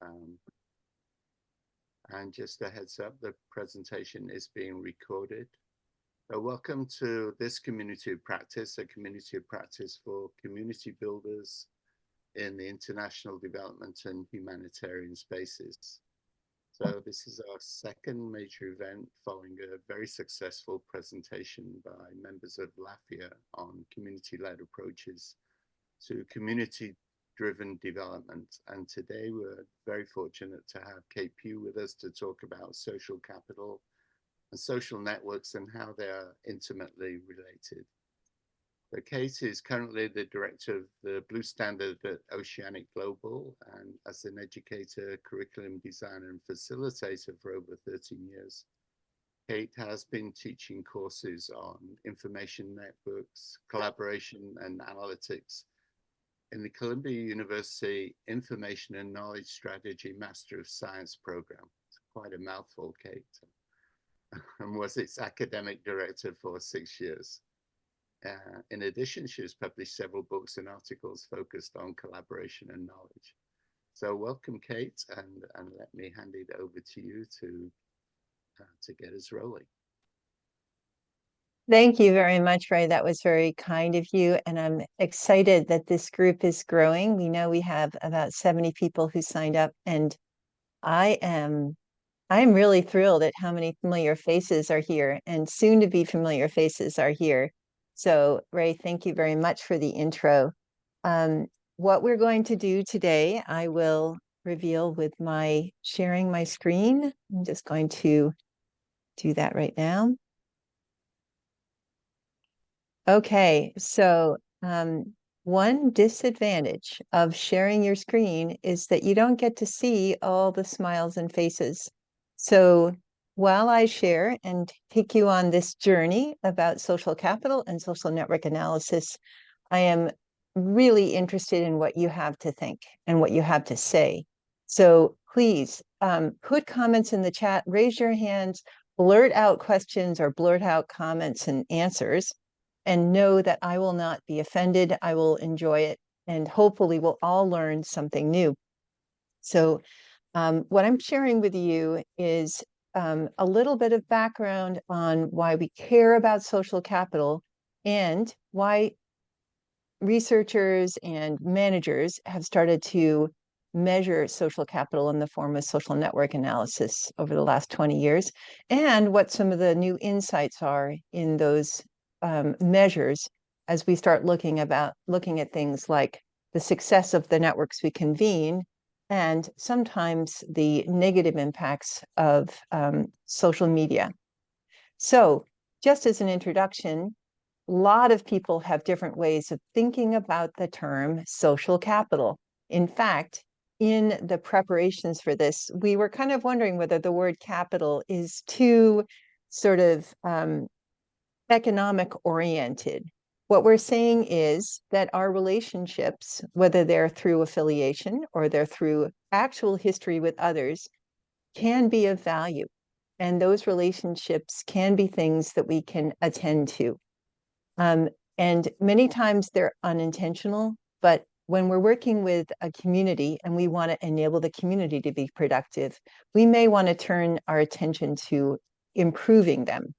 Um, and just a heads up, the presentation is being recorded. So welcome to this community of practice, a community of practice for community builders in the international development and humanitarian spaces. So this is our second major event following a very successful presentation by members of LAFIA on community-led approaches to community-driven development. And today we're very fortunate to have Kate Pugh with us to talk about social capital and social networks and how they are intimately related. So Kate is currently the director of the Blue Standard at Oceanic Global, and as an educator, curriculum designer, and facilitator for over 13 years. Kate has been teaching courses on information networks, collaboration, and analytics in the Columbia University Information and Knowledge Strategy Master of Science program. It's quite a mouthful, Kate. And was its academic director for 6 years. In addition, she has published several books and articles focused on collaboration and knowledge. So welcome, Kate, and let me hand it over to you to get us rolling. Thank you very much, Ray. That was very kind of you, and I'm excited that this group is growing. We know we have about 70 people who signed up, and I'm really thrilled at how many familiar faces are here, and soon to be familiar faces are here. So, Ray, thank you very much for the intro. What we're going to do today, I will reveal with my sharing my screen. I'm just going to do that right now. Okay, so one disadvantage of sharing your screen is that you don't get to see all the smiles and faces. So while I share and take you on this journey about social capital and social network analysis, I am really interested in what you have to think and what you have to say. So please put comments in the chat, raise your hands, blurt out questions or blurt out comments and answers, and know that I will not be offended. I will enjoy it, and hopefully we'll all learn something new. So what I'm sharing with you is a little bit of background on why we care about social capital and why researchers and managers have started to measure social capital in the form of social network analysis over the last 20 years, and what some of the new insights are in those measures as we start looking at things like the success of the networks we convene, and sometimes the negative impacts of social media. So just as an introduction, a lot of people have different ways of thinking about the term social capital. In fact, in the preparations for this, we were kind of wondering whether the word capital is too sort of economic oriented. What we're saying is that our relationships, whether they're through affiliation or they're through actual history with others, can be of value. And those relationships can be things that we can attend to. And many times they're unintentional, but when we're working with a community and we want to enable the community to be productive, we may want to turn our attention to improving them.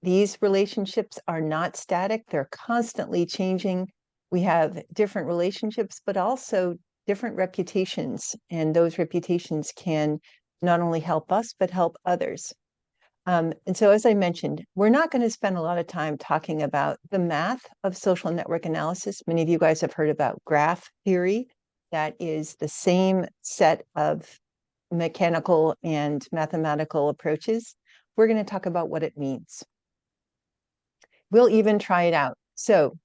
These relationships are not static, they're constantly changing. We have different relationships, but also different reputations, and those reputations can not only help us, but help others. And so, as I mentioned, we're not going to spend a lot of time talking about the math of social network analysis. Many of you guys have heard about graph theory. That is the same set of mechanical and mathematical approaches. We're going to talk about what it means. We'll even try it out. So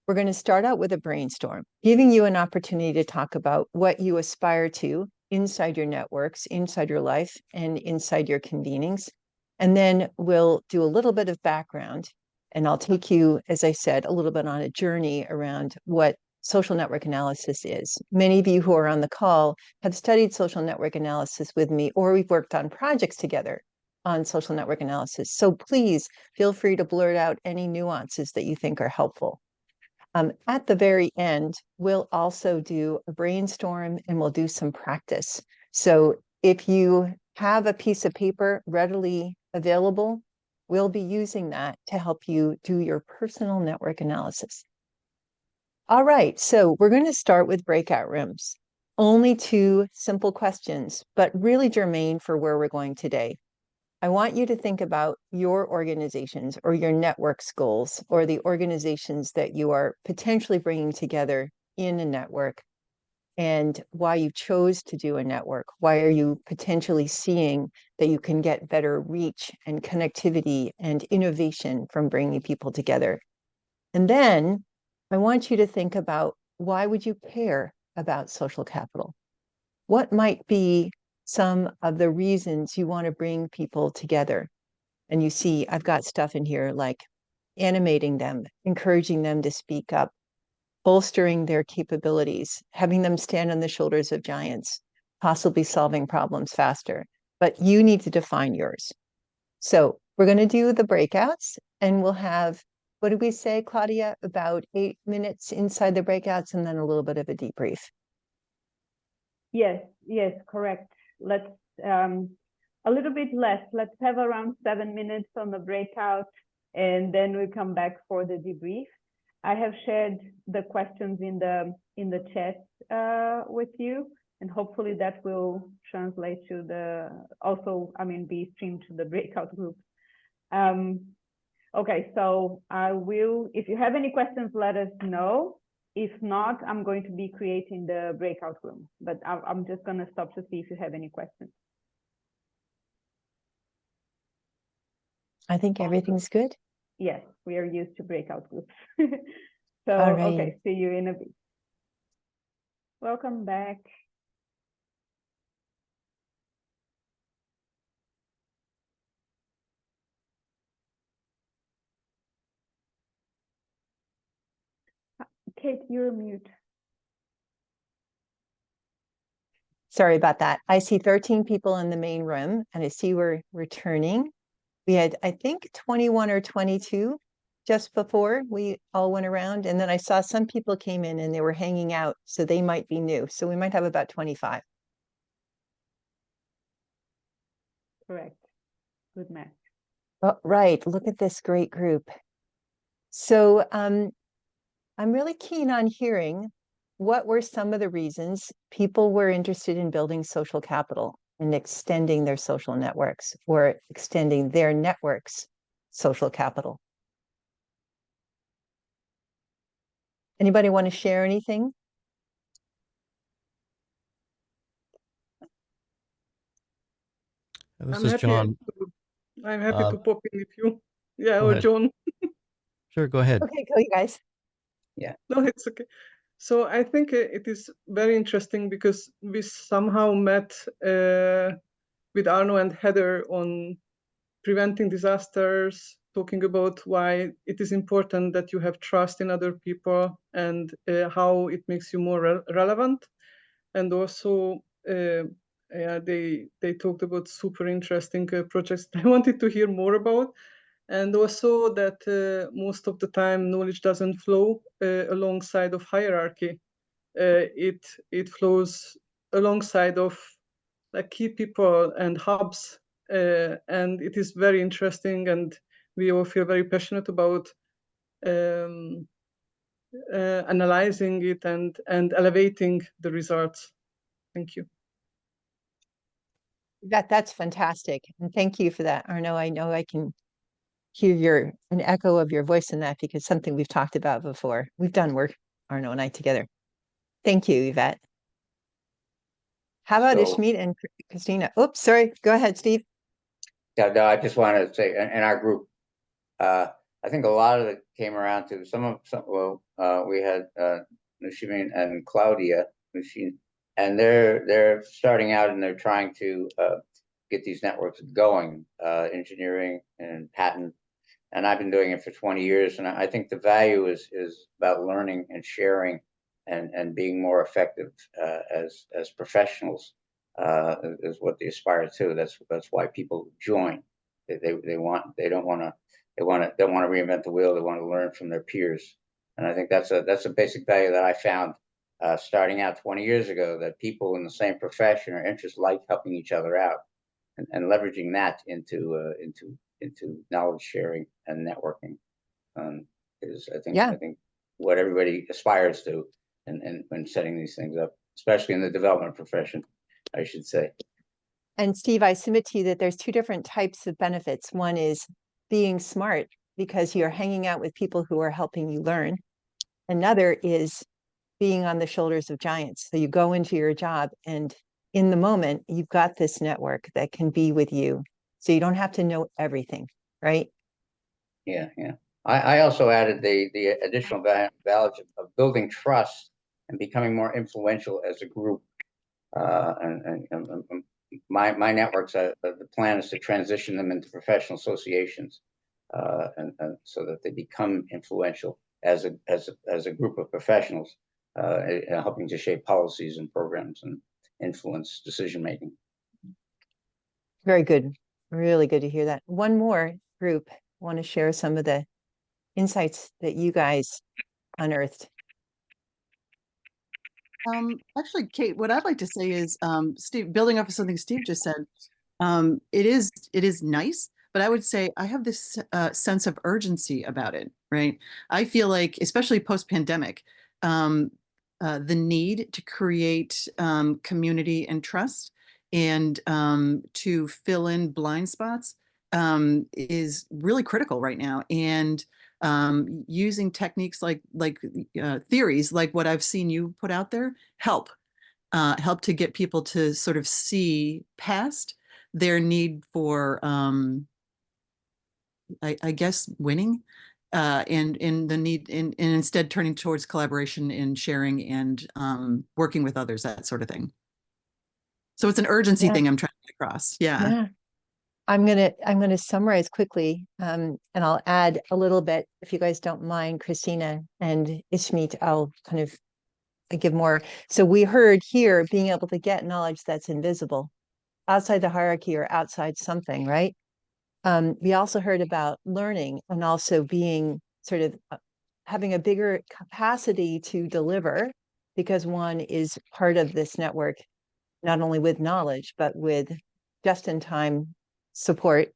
we're going to start out with a brainstorm, giving you an opportunity to talk about what you aspire to inside your networks, inside your life, and inside your convenings. And then we'll do a little bit of background, and I'll take you, as I said, a little bit on a journey around what social network analysis is. Many of you who are on the call have studied social network analysis with me, or we've worked on projects together on social network analysis. So please feel free to blurt out any nuances that you think are helpful. At the very end, we'll also do a brainstorm and we'll do some practice. So if you have a piece of paper readily available, we'll be using that to help you do your personal network analysis. All right, so we're going to start with breakout rooms. Only 2 simple questions, but really germane for where we're going today. I want you to think about your organizations or your network's goals or the organizations that you are potentially bringing together in a network and why you chose to do a network. Why are you potentially seeing that you can get better reach and connectivity and innovation from bringing people together? And then I want you to think about why would you care about social capital? What might be some of the reasons you want to bring people together? And you see, I've got stuff in here like animating them, encouraging them to speak up, bolstering their capabilities, having them stand on the shoulders of giants, possibly solving problems faster. But you need to define yours. So we're going to do the breakouts and we'll have, what did we say, Claudia, about 8 minutes inside the breakouts and then a little bit of a debrief. Yes, correct. Let's a little bit less. Let's have around 7 minutes on the breakout, and then we come back for the debrief. I have shared the questions in the chat with you, and hopefully that will translate to be streamed to the breakout groups. Okay, so I will. If you have any questions, let us know. If not, I'm going to be creating the breakout room, but I'm just going to stop to see if you have any questions. I think everything's good. Yes, we are used to breakout groups. So, all right. Okay, see you in a bit. Welcome back. Kate, you're mute. Sorry about that. I see 13 people in the main room, and I see we're returning. We had, I think, 21 or 22 just before we all went around. And then I saw some people came in and they were hanging out, so they might be new. So we might have about 25. Correct. Good math. Oh, right. Look at this great group. So I'm really keen on hearing what were some of the reasons people were interested in building social capital and extending their social networks or extending their networks' social capital. Anybody want to share anything? This is John. I'm happy to pop in with you. Yeah, or ahead. John. Sure, go ahead. Okay, go you guys. Yeah. No, it's okay. So I think it is very interesting because we somehow met with Arno and Heather on preventing disasters, talking about why it is important that you have trust in other people and how it makes you more relevant. And also they talked about super interesting projects I wanted to hear more about. And also that most of the time knowledge doesn't flow alongside of hierarchy. It flows alongside of like key people and hubs, and it is very interesting. And we all feel very passionate about analyzing it and elevating the results. Thank you. That's fantastic, and thank you for that, Arno. I know I can hear an echo of your voice in that because something we've talked about before. We've done work, Arno and I, together. Thank you, Yvette. How about Ishmeet and Christina? Oops, sorry. Go ahead, Steve. Yeah, no, I just wanted to say, in our group, I think a lot of it came around to we had �X𝐢𝐬𝐬 and Claudia, and they're starting out and they're trying to get these networks going, engineering and patent. And I've been doing it for 20 years, and I think the value is about learning and sharing and being more effective as professionals is what they aspire to. That's why people join. They don't want to reinvent the wheel. They want to learn from their peers, And I think that's a basic value that I found starting out 20 years ago, that people in the same profession or interest like helping each other out, and leveraging that into knowledge sharing and networking is I think what everybody aspires to, and when setting these things up, especially in the development profession, I should say. And Steve, I submit to you that there's two different types of benefits. One is being smart because you're hanging out with people who are helping you learn. Another is being on the shoulders of giants. So you go into your job and in the moment, you've got this network that can be with you. So you don't have to know everything, right? Yeah. I also added the additional value of building trust and becoming more influential as a group. And my networks, the plan is to transition them into professional associations, and so that they become influential as a group of professionals, helping to shape policies and programs and influence decision making. Very good. Really good to hear that. One more group want to share some of the insights that you guys unearthed. Actually, Kate, what I'd like to say is, Steve, building off of something Steve just said, it is nice, but I would say I have this sense of urgency about it, right? I feel like, especially post-pandemic, the need to create community and trust and to fill in blind spots is really critical right now. And using techniques like theories like what I've seen you put out there help to get people to sort of see past their need for I guess winning and the need and instead turning towards collaboration and sharing and working with others, that sort of thing. So it's an urgency thing I'm trying to get across. Yeah. I'm gonna summarize quickly, and I'll add a little bit, if you guys don't mind, Christina and 𝐋𝐢𝐬𝐸, I'll kind of give more. So we heard here being able to get knowledge that's invisible, outside the hierarchy or outside something, right? We also heard about learning and also being sort of having a bigger capacity to deliver because one is part of this network, not only with knowledge, but with just-in-time support.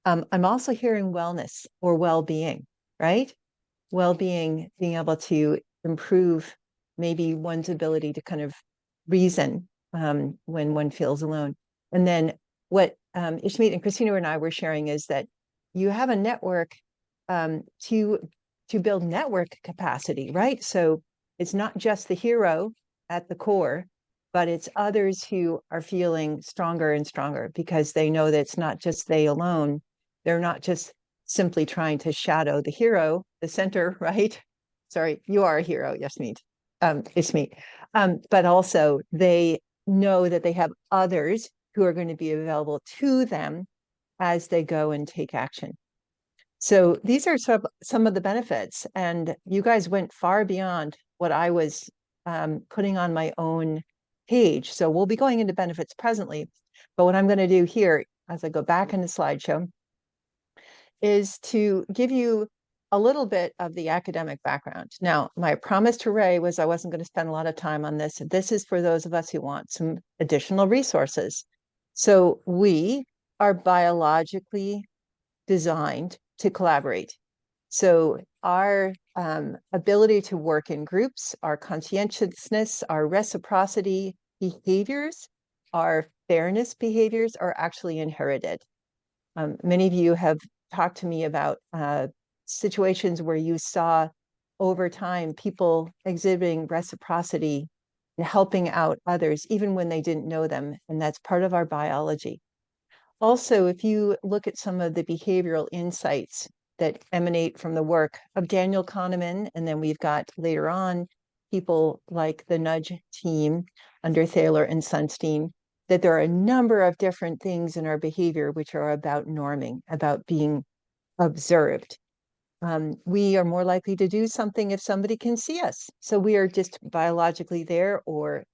I'm also hearing wellness or well-being, right? Well-being, being able to improve maybe one's ability to kind of reason when one feels alone. And then what 𝐋𝐢𝐸𝐸 and Christina and I were sharing is that you have a network to build network capacity, right? So it's not just the hero at the core, but it's others who are feeling stronger and stronger because they know that it's not just they alone. They're not just simply trying to shadow the hero, the center, right? Sorry, you are a hero, 𝐋𝐢𝐸𝐸. But also they know that they have others who are going to be available to them as they go and take action. So these are some of the benefits, and you guys went far beyond what I was putting on my own page. So we'll be going into benefits presently, but what I'm going to do here as I go back in the slideshow is to give you a little bit of the academic background. Now, my promise to Ray was I wasn't going to spend a lot of time on this. This is for those of us who want some additional resources. So we are biologically designed to collaborate. So our ability to work in groups, our conscientiousness, our reciprocity behaviors, our fairness behaviors are actually inherited. Many of you have talked to me about situations where you saw over time people exhibiting reciprocity and helping out others, even when they didn't know them. And that's part of our biology. Also, if you look at some of the behavioral insights that emanate from the work of Daniel Kahneman, and then we've got later on people like the Nudge team under Thaler and Sunstein, that there are a number of different things in our behavior which are about norming, about being observed. We are more likely to do something if somebody can see us. So we are just biologically there or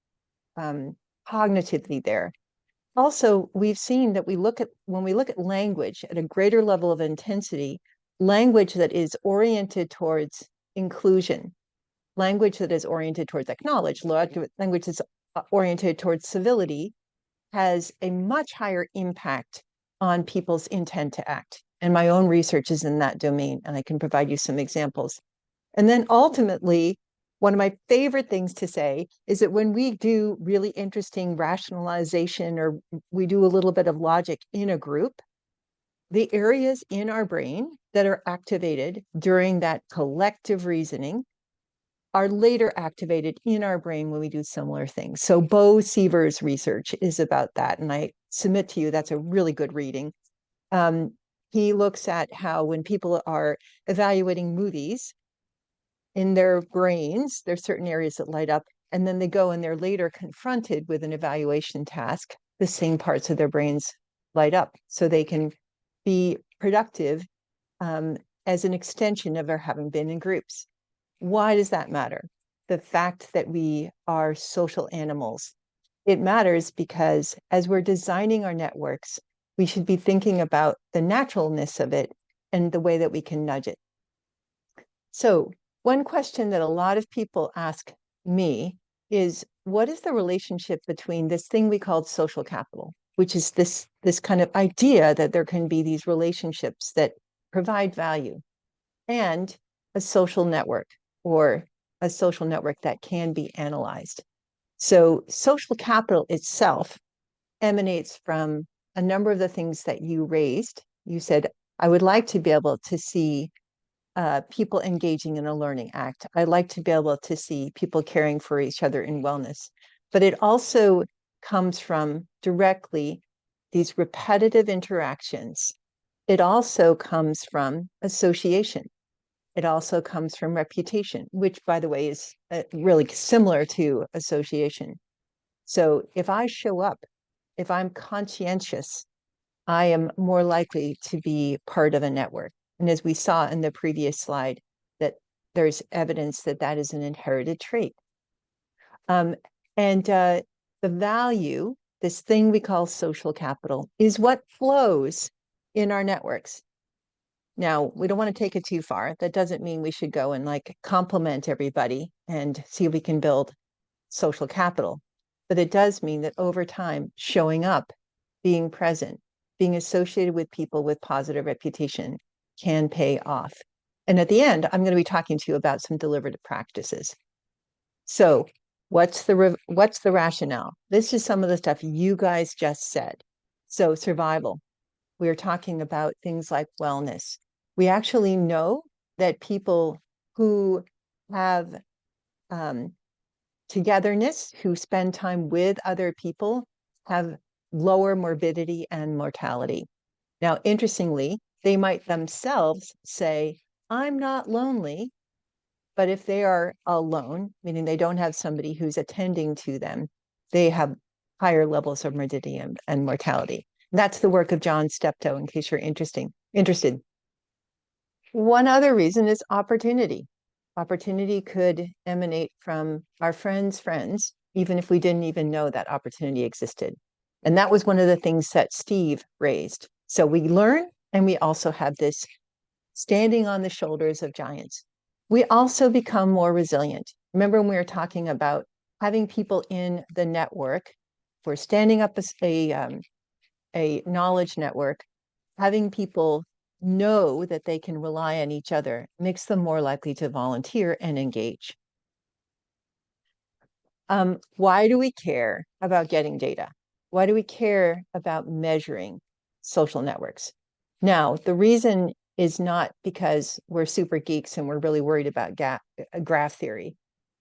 cognitively there. Also, we've seen that when we look at language at a greater level of intensity, language that is oriented towards inclusion, language that is oriented towards acknowledge, language that's oriented towards civility has a much higher impact on people's intent to act. And my own research is in that domain, and I can provide you some examples. And then ultimately, one of my favorite things to say is that when we do really interesting rationalization, or we do a little bit of logic in a group, the areas in our brain that are activated during that collective reasoning are later activated in our brain when we do similar things. So Bo Seaver's research is about that, and I submit to you that's a really good reading. He looks at how when people are evaluating movies, in their brains, there's certain areas that light up, and then they go and they're later confronted with an evaluation task, the same parts of their brains light up, so they can be productive as an extension of their having been in groups. Why does that matter? The fact that we are social animals. It matters because as we're designing our networks, we should be thinking about the naturalness of it and the way that we can nudge it. So one question that a lot of people ask me is, what is the relationship between this thing we call social capital, which is this kind of idea that there can be these relationships that provide value, and a social network, or a social network that can be analyzed? So social capital itself emanates from a number of the things that you raised. You said, I would like to be able to see people engaging in a learning act. I'd like to be able to see people caring for each other in wellness. But it also comes from directly these repetitive interactions. It also comes from association. It also comes from reputation, which, by the way, is really similar to association. So if I show up, if I'm conscientious, I am more likely to be part of a network. And as we saw in the previous slide, that there's evidence that that is an inherited trait. The value, this thing we call social capital, is what flows in our networks. Now, we don't want to take it too far. That doesn't mean we should go and like compliment everybody and see if we can build social capital. But it does mean that over time, showing up, being present, being associated with people with positive reputation can pay off. And at the end, I'm going to be talking to you about some deliberative practices. So what's the rationale? This is some of the stuff you guys just said. So survival, we're talking about things like wellness. We actually know that people who have togetherness, who spend time with other people, have lower morbidity and mortality. Now, interestingly, they might themselves say, I'm not lonely, but if they are alone, meaning they don't have somebody who's attending to them, they have higher levels of morbidity and mortality. That's the work of John Steptoe, in case you're interested. One other reason is opportunity. Opportunity could emanate from our friends' friends, even if we didn't even know that opportunity existed. And that was one of the things that Steve raised. So we learn, and we also have this standing on the shoulders of giants. We also become more resilient. Remember when we were talking about having people in the network, we're standing up a knowledge network, having people know that they can rely on each other makes them more likely to volunteer and engage. Why do we care about getting data? Why do we care about measuring social networks? Now, the reason is not because we're super geeks and we're really worried about graph theory.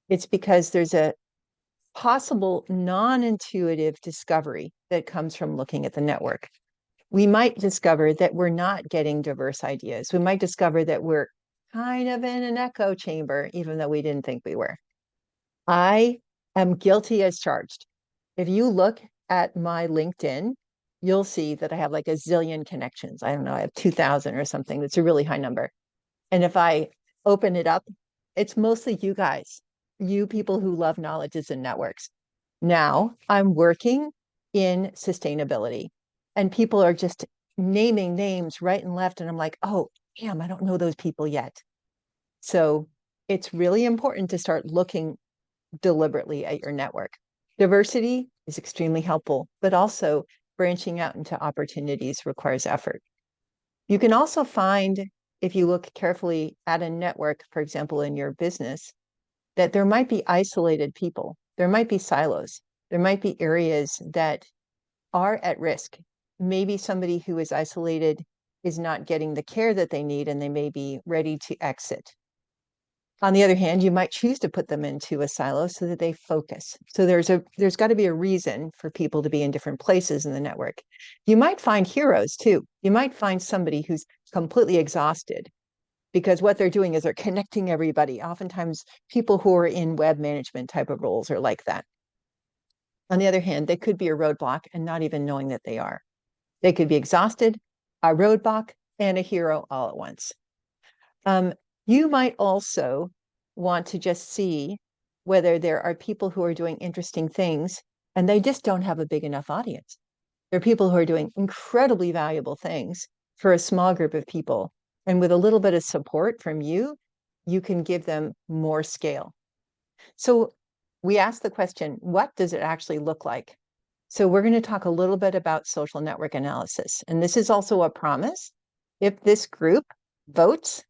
It's because there's a possible non-intuitive discovery that comes from looking at the network. We might discover that we're not getting diverse ideas. We might discover that we're kind of in an echo chamber, even though we didn't think we were. I am guilty as charged. If you look at my LinkedIn, you'll see that I have like a zillion connections. I don't know, I have 2,000 or something. That's a really high number. And if I open it up, it's mostly you guys, you people who love knowledges and networks. Now I'm working in sustainability, and people are just naming names right and left. And I'm like, oh, damn, I don't know those people yet. So it's really important to start looking deliberately at your network. Diversity is extremely helpful, but also branching out into opportunities requires effort. You can also find, if you look carefully at a network, for example, in your business, that there might be isolated people, there might be silos, there might be areas that are at risk. Maybe somebody who is isolated is not getting the care that they need and they may be ready to exit. On the other hand, you might choose to put them into a silo so that they focus. So there's got to be a reason for people to be in different places in the network. You might find heroes too. You might find somebody who's completely exhausted because what they're doing is they're connecting everybody. Oftentimes people who are in web management type of roles are like that. On the other hand, they could be a roadblock and not even knowing that they are. They could be exhausted, a roadblock, and a hero all at once. You might also want to just see whether there are people who are doing interesting things and they just don't have a big enough audience. There are people who are doing incredibly valuable things for a small group of people. And with a little bit of support from you, you can give them more scale. So we asked the question, what does it actually look like? So we're going to talk a little bit about social network analysis. And this is also a promise. If this group votes,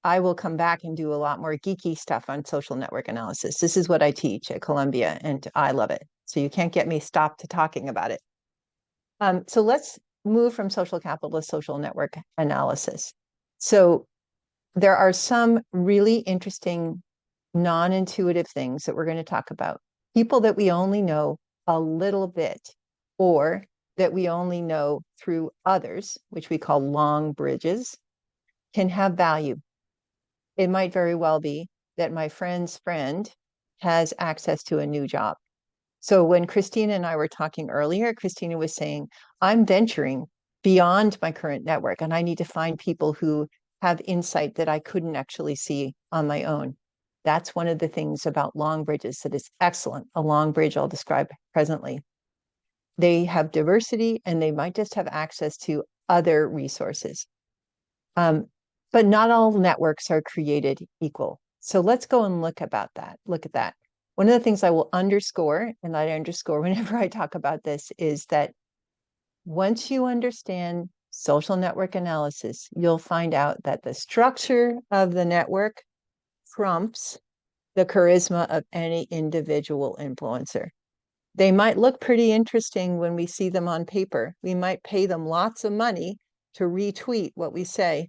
I will come back and do a lot more geeky stuff on social network analysis. This is what I teach at Columbia, and I love it. So you can't get me stopped to talking about it. So let's move from social capital to social network analysis. So there are some really interesting non-intuitive things that we're going to talk about. People that we only know a little bit, or that we only know through others, which we call long bridges, can have value. It might very well be that my friend's friend has access to a new job. So when Christina and I were talking earlier, Christina was saying, I'm venturing beyond my current network and I need to find people who have insight that I couldn't actually see on my own. That's one of the things about long bridges that is excellent. A long bridge I'll describe presently. They have diversity and they might just have access to other resources. But not all networks are created equal. So let's go and look at that. One of the things I will underscore, and I underscore whenever I talk about this, is that once you understand social network analysis, you'll find out that the structure of the network trumps the charisma of any individual influencer. They might look pretty interesting when we see them on paper. We might pay them lots of money to retweet what we say.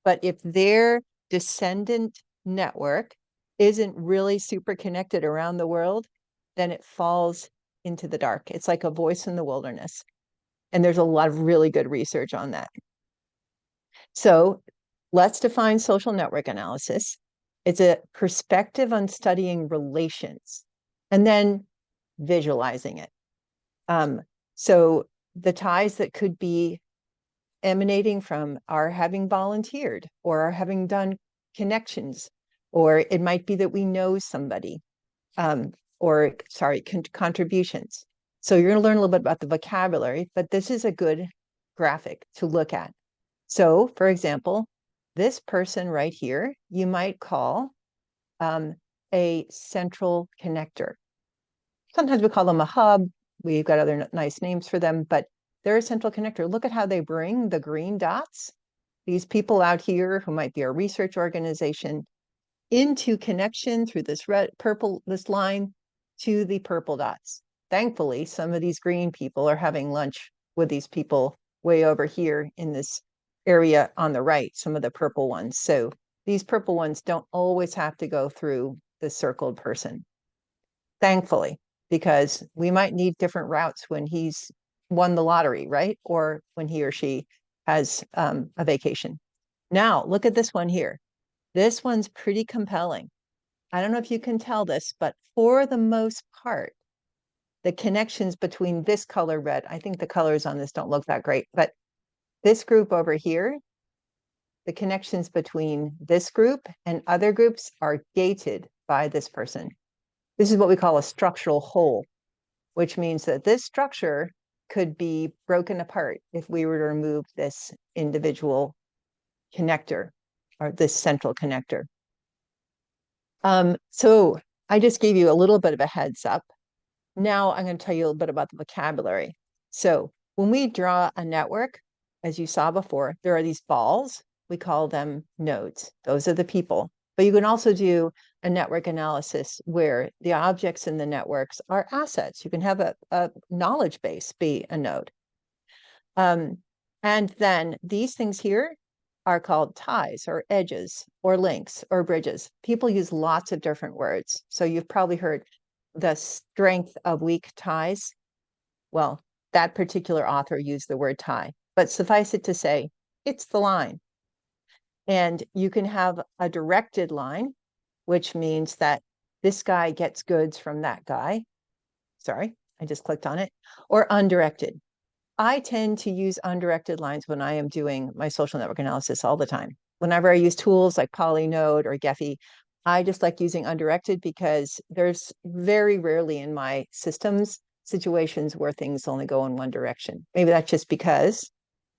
But if their descendant network isn't really super connected around the world, then it falls into the dark. It's like a voice in the wilderness. And there's a lot of really good research on that. So let's define social network analysis. It's a perspective on studying relations and then visualizing it. So the ties that could be emanating from our having volunteered or our having done connections, or it might be that we know somebody, contributions. So you're going to learn a little bit about the vocabulary, but this is a good graphic to look at. So for example, this person right here, you might call a central connector. Sometimes we call them a hub. We've got other nice names for them, but they're a central connector. Look at how they bring the green dots, these people out here who might be a research organization, into connection through this this line to the purple dots. Thankfully, some of these green people are having lunch with these people way over here in this area on the right, some of the purple ones. So these purple ones don't always have to go through the circled person. Thankfully, because we might need different routes when he's won the lottery, right? Or when he or she has a vacation. Now, look at this one here. This one's pretty compelling. I don't know if you can tell this, but for the most part, the connections between this color red, I think the colors on this don't look that great, but this group over here, the connections between this group and other groups are gated by this person. This is what we call a structural hole, which means that this structure could be broken apart if we were to remove this individual connector or this central connector. So I just gave you a little bit of a heads up. Now I'm going to tell you a little bit about the vocabulary. So when we draw a network, as you saw before, there are these balls. We call them nodes. Those are the people. But you can also do a network analysis where the objects in the networks are assets. You can have a knowledge base be a node. And then these things here are called ties or edges or links or bridges. People use lots of different words. So you've probably heard the strength of weak ties. Well, that particular author used the word tie, but suffice it to say, it's the line. And you can have a directed line, which means that this guy gets goods from that guy. Sorry, I just clicked on it. Or undirected. I tend to use undirected lines when I am doing my social network analysis all the time. Whenever I use tools like Polynode or Gephi, I just like using undirected because there's very rarely in my systems situations where things only go in one direction. Maybe that's just because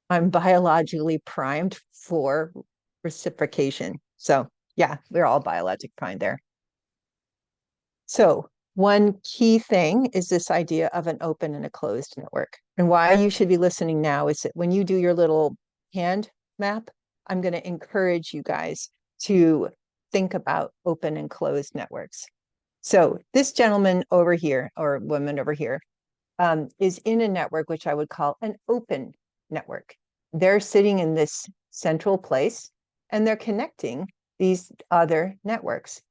I'm biologically primed for reciprocation. So yeah, we're all biologic primed there. So one key thing is this idea of an open and a closed network. And why you should be listening now is that when you do your little hand map, I'm going to encourage you guys to think about open and closed networks. So this gentleman over here, or woman over here, is in a network which I would call an open network. They're sitting in this central place and they're connecting these other networks.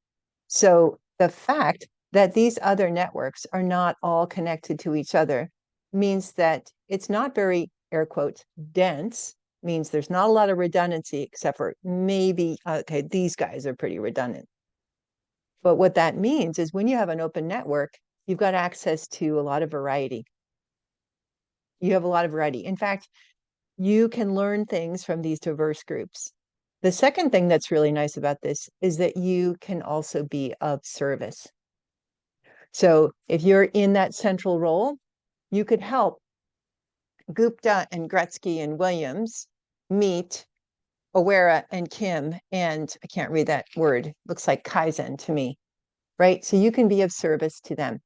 So the fact that these other networks are not all connected to each other means that it's not very, air quotes, dense, means there's not a lot of redundancy except for maybe, okay, these guys are pretty redundant. But what that means is when you have an open network, you've got access to a lot of variety. You have a lot of variety. In fact, you can learn things from these diverse groups. The second thing that's really nice about this is that you can also be of service. So if you're in that central role, you could help Gupta and Gretzky and Williams meet 𝐻𝐤𝐬 and Kim, and I can't read that word, looks like 𝐋𝐢𝐧𝐤𝐬 to me, right? So you can be of service to them.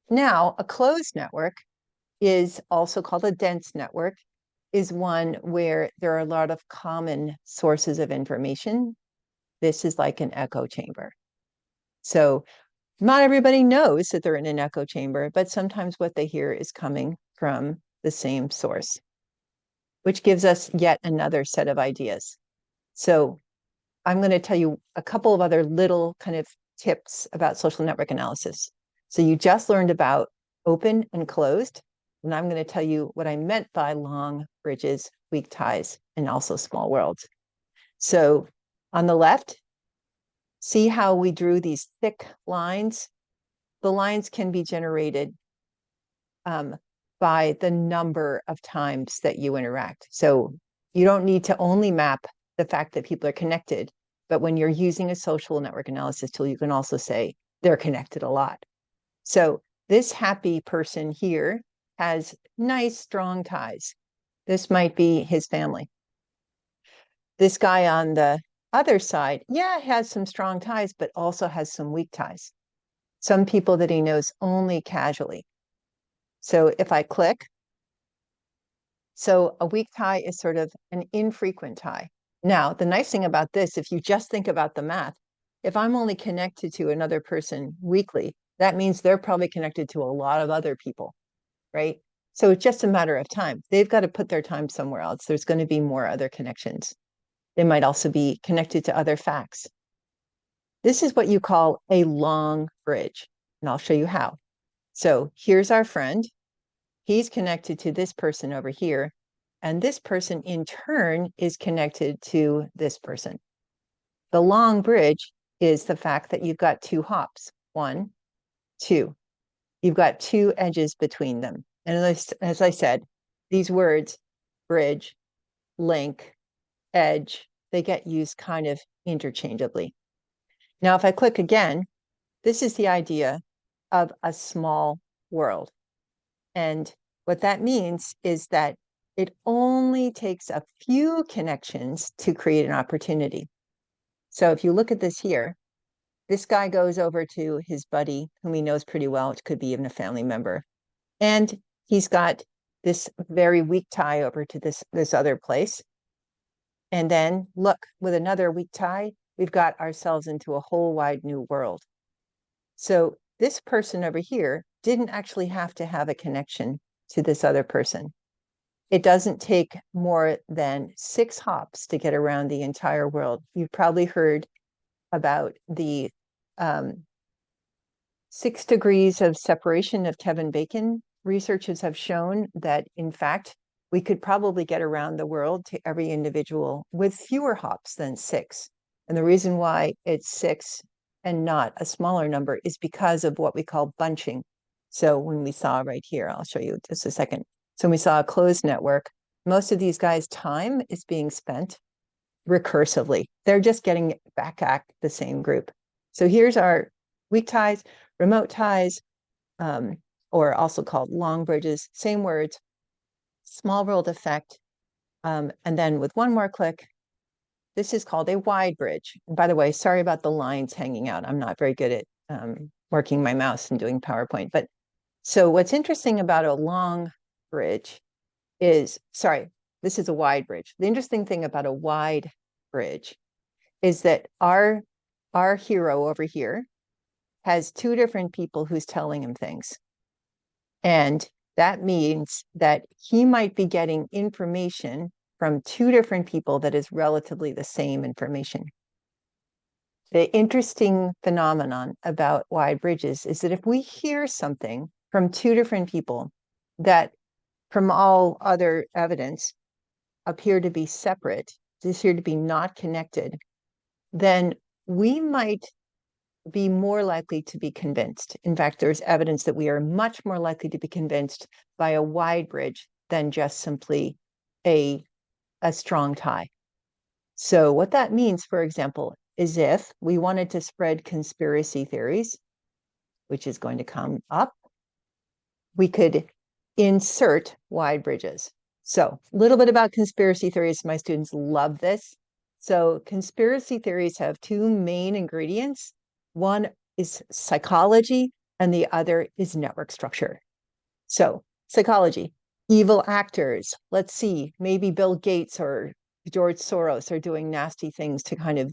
Now, a closed network is also called a dense network, is one where there are a lot of common sources of information. This is like an echo chamber. So not everybody knows that they're in an echo chamber, but sometimes what they hear is coming from the same source, which gives us yet another set of ideas. So I'm going to tell you a couple of other little kind of tips about social network analysis. So you just learned about open and closed, and I'm going to tell you what I meant by long bridges, weak ties, and also small worlds. So on the left, see how we drew these thick lines? The lines can be generated by the number of times that you interact. So you don't need to only map the fact that people are connected, but when you're using a social network analysis tool, you can also say they're connected a lot. So this happy person here has nice, strong ties. This might be his family. This guy on the other side, yeah, has some strong ties, but also has some weak ties. Some people that he knows only casually. So if I click, so a weak tie is sort of an infrequent tie. Now, the nice thing about this, if you just think about the math, if I'm only connected to another person weekly, that means they're probably connected to a lot of other people, right? So it's just a matter of time. They've got to put their time somewhere else. There's going to be more other connections. They might also be connected to other facts. This is what you call a long bridge, and I'll show you how. So here's our friend. He's connected to this person over here, and this person in turn is connected to this person. The long bridge is the fact that you've got two hops, 1, 2. You've got two edges between them. And as I said, these words, bridge, link, edge, they get used kind of interchangeably. Now, if I click again, this is the idea of a small world. And what that means is that it only takes a few connections to create an opportunity. So if you look at this here, this guy goes over to his buddy, whom he knows pretty well, which could be even a family member. And he's got this very weak tie over to this other place. And then look, with another weak tie, we've got ourselves into a whole wide new world. So this person over here didn't actually have to have a connection to this other person. It doesn't take more than 6 hops to get around the entire world. You've probably heard about the 6 degrees of separation of Kevin Bacon. Researchers have shown that, in fact, we could probably get around the world to every individual with fewer hops than 6. And the reason why it's 6 and not a smaller number is because of what we call bunching. So when we saw right here, I'll show you just a second. So when we saw a closed network, most of these guys' time is being spent recursively. They're just getting back at the same group. So here's our weak ties, remote ties, or also called long bridges, same words, small world effect. And then with one more click, this is called a wide bridge. And by the way, sorry about the lines hanging out. I'm not very good at working my mouse and doing PowerPoint. But so what's interesting about a long bridge is, sorry, this is a wide bridge. The interesting thing about a wide bridge is that our hero over here has 2 different people who's telling him things. And that means that he might be getting information from 2 different people that is relatively the same information. The interesting phenomenon about wide bridges is that if we hear something from 2 different people that from all other evidence appear to be separate, appear to be not connected, then we might be more likely to be convinced. In fact, there's evidence that we are much more likely to be convinced by a wide bridge than just simply a strong tie. So what that means, for example, is if we wanted to spread conspiracy theories, which is going to come up, we could insert wide bridges. So a little bit about conspiracy theories. My students love this. So conspiracy theories have 2 main ingredients. One is psychology and the other is network structure. So psychology, evil actors. Let's see, maybe Bill Gates or George Soros are doing nasty things to kind of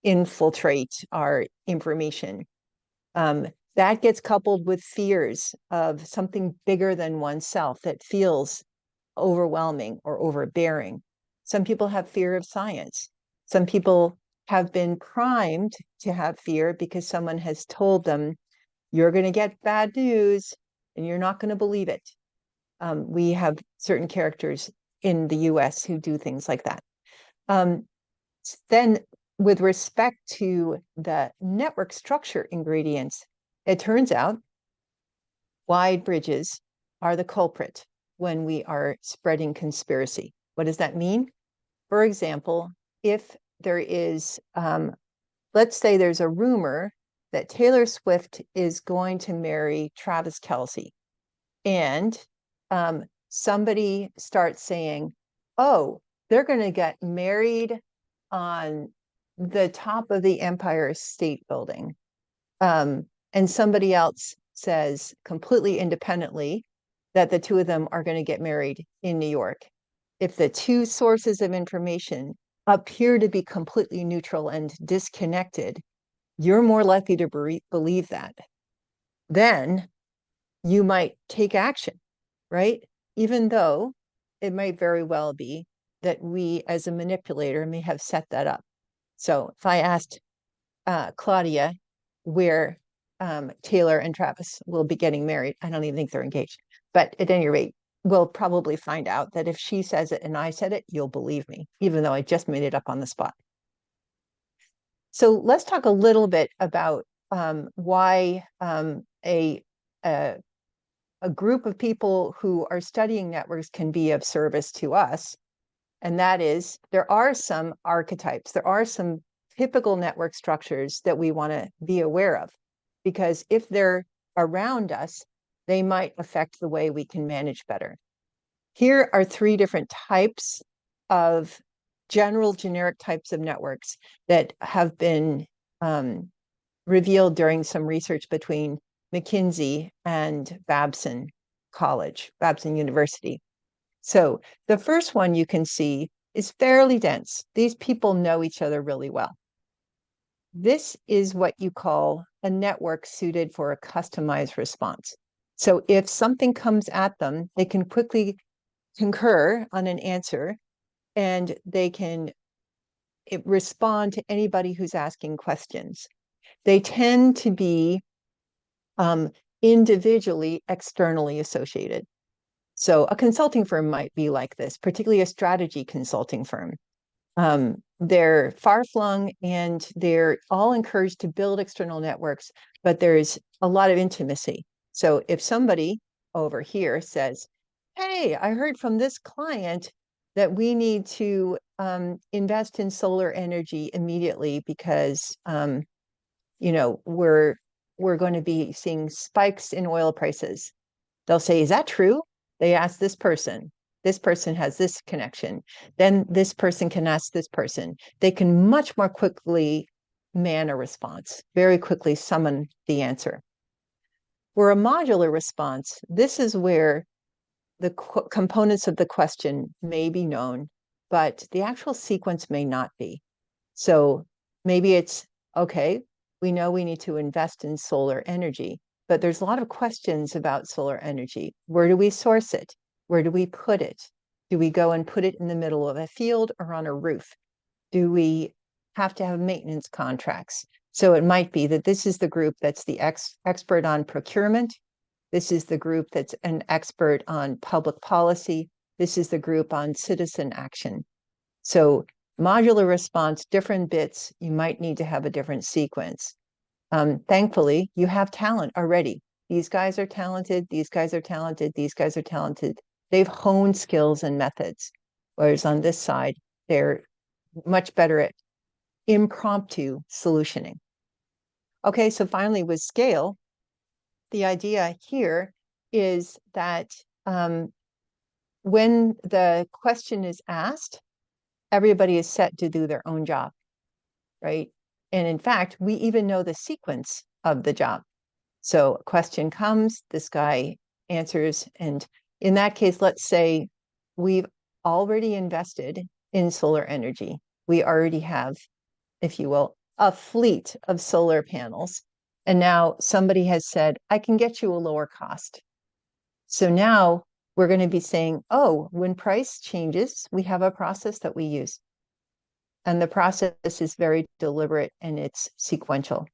infiltrate our information. That gets coupled with fears of something bigger than oneself that feels overwhelming or overbearing. Some people have fear of science. Some people have been primed to have fear because someone has told them, you're going to get bad news and you're not going to believe it. We have certain characters in the US who do things like that. Then with respect to the network structure ingredients, it turns out wide bridges are the culprit when we are spreading conspiracy. What does that mean? For example, if there is, let's say there's a rumor that Taylor Swift is going to marry Travis Kelce, and somebody starts saying, oh, they're going to get married on the top of the Empire State Building. And somebody else says completely independently that the 2 of them are going to get married in New York. If the 2 sources of information appear to be completely neutral and disconnected, you're more likely to believe that. Then you might take action, right? Even though it might very well be that we as a manipulator may have set that up. So if I asked Claudia where Taylor and Travis will be getting married, I don't even think they're engaged, but at any rate, we'll probably find out that if she says it and I said it, you'll believe me, even though I just made it up on the spot. So let's talk a little bit about why a group of people who are studying networks can be of service to us. And that is, there are some archetypes, there are some typical network structures that we want to be aware of, because if they're around us, they might affect the way we can manage better. Here are 3 different types of general generic types of networks that have been revealed during some research between McKinsey and Babson University. So the first one you can see is fairly dense. These people know each other really well. This is what you call a network suited for a customized response. So if something comes at them, they can quickly concur on an answer, and they can respond to anybody who's asking questions. They tend to be individually externally associated. So a consulting firm might be like this, particularly a strategy consulting firm. They're far-flung and they're all encouraged to build external networks, but there's a lot of intimacy. So if somebody over here says, hey, I heard from this client that we need to invest in solar energy immediately because you know, we're going to be seeing spikes in oil prices. They'll say, is that true? They ask this person. This person has this connection. Then this person can ask this person. They can much more quickly man a response, very quickly summon the answer. For a modular response, this is where the components of the question may be known, but the actual sequence may not be. So maybe it's, okay, we know we need to invest in solar energy, but there's a lot of questions about solar energy. Where do we source it? Where do we put it? Do we go and put it in the middle of a field or on a roof? Do we have to have maintenance contracts? So it might be that this is the group that's the expert on procurement. This is the group that's an expert on public policy. This is the group on citizen action. So modular response, different bits, you might need to have a different sequence. Thankfully, you have talent already. These guys are talented, these guys are talented, these guys are talented. They've honed skills and methods. Whereas on this side, they're much better at impromptu solutioning. Okay, so finally with scale, the idea here is that when the question is asked, everybody is set to do their own job, right? And in fact, we even know the sequence of the job. So a question comes, this guy answers, and in that case, let's say we've already invested in solar energy. We already have, if you will, a fleet of solar panels. And now somebody has said, I can get you a lower cost. So now we're going to be saying, oh, when price changes, we have a process that we use. And the process is very deliberate and it's sequential.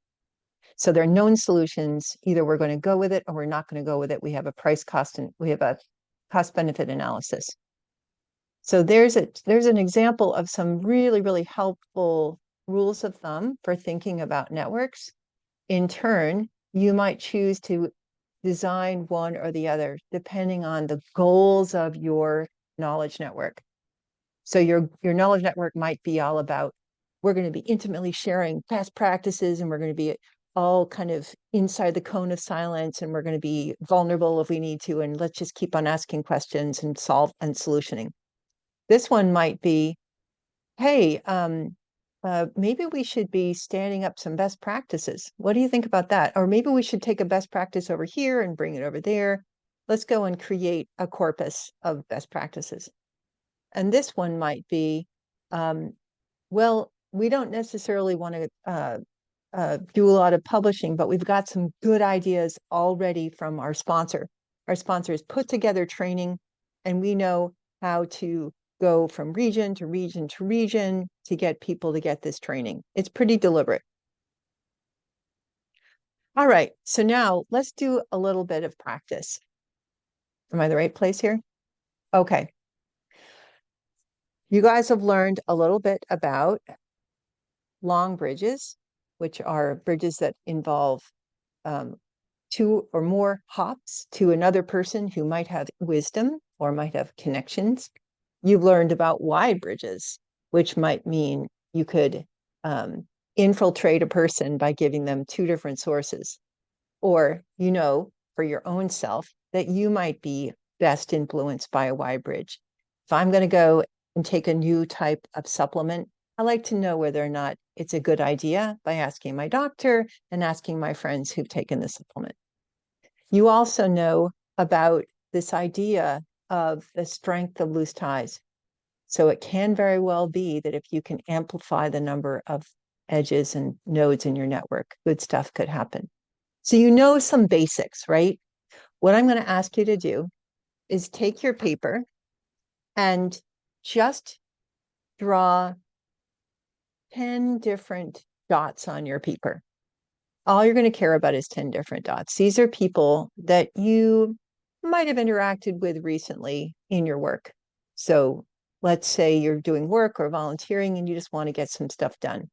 So there are known solutions. Either we're going to go with it or we're not going to go with it. We have a price cost and we have a cost benefit analysis. So there's an example of some really, really helpful rules of thumb for thinking about networks. In turn, you might choose to design one or the other depending on the goals of your knowledge network. So your knowledge network might be all about, we're going to be intimately sharing best practices and we're going to be all kind of inside the cone of silence and we're going to be vulnerable if we need to, and let's just keep on asking questions and solve and solutioning. This one might be, hey, maybe we should be standing up some best practices. What do you think about that? Or maybe we should take a best practice over here and bring it over there. Let's go and create a corpus of best practices. And this one might be, well, we don't necessarily want to do a lot of publishing, but we've got some good ideas already from our sponsor. Our sponsor has put together training, and we know how to go from region to region to region to get people to get this training. It's pretty deliberate. All right, so now let's do a little bit of practice. Am I in the right place here? Okay. You guys have learned a little bit about long bridges, which are bridges that involve 2 or more hops to another person who might have wisdom or might have connections. You've learned about wide bridges, which might mean you could infiltrate a person by giving them 2 different sources. Or, you know, for your own self, that you might be best influenced by a wide bridge. If I'm going to go and take a new type of supplement, I like to know whether or not it's a good idea by asking my doctor and asking my friends who've taken the supplement. You also know about this idea of the strength of loose ties. So it can very well be that if you can amplify the number of edges and nodes in your network, good stuff could happen. So you know some basics, right? What I'm going to ask you to do is take your paper and just draw 10 different dots on your paper. All you're going to care about is 10 different dots. These are people that you might have interacted with recently in your work. So let's say you're doing work or volunteering and you just want to get some stuff done.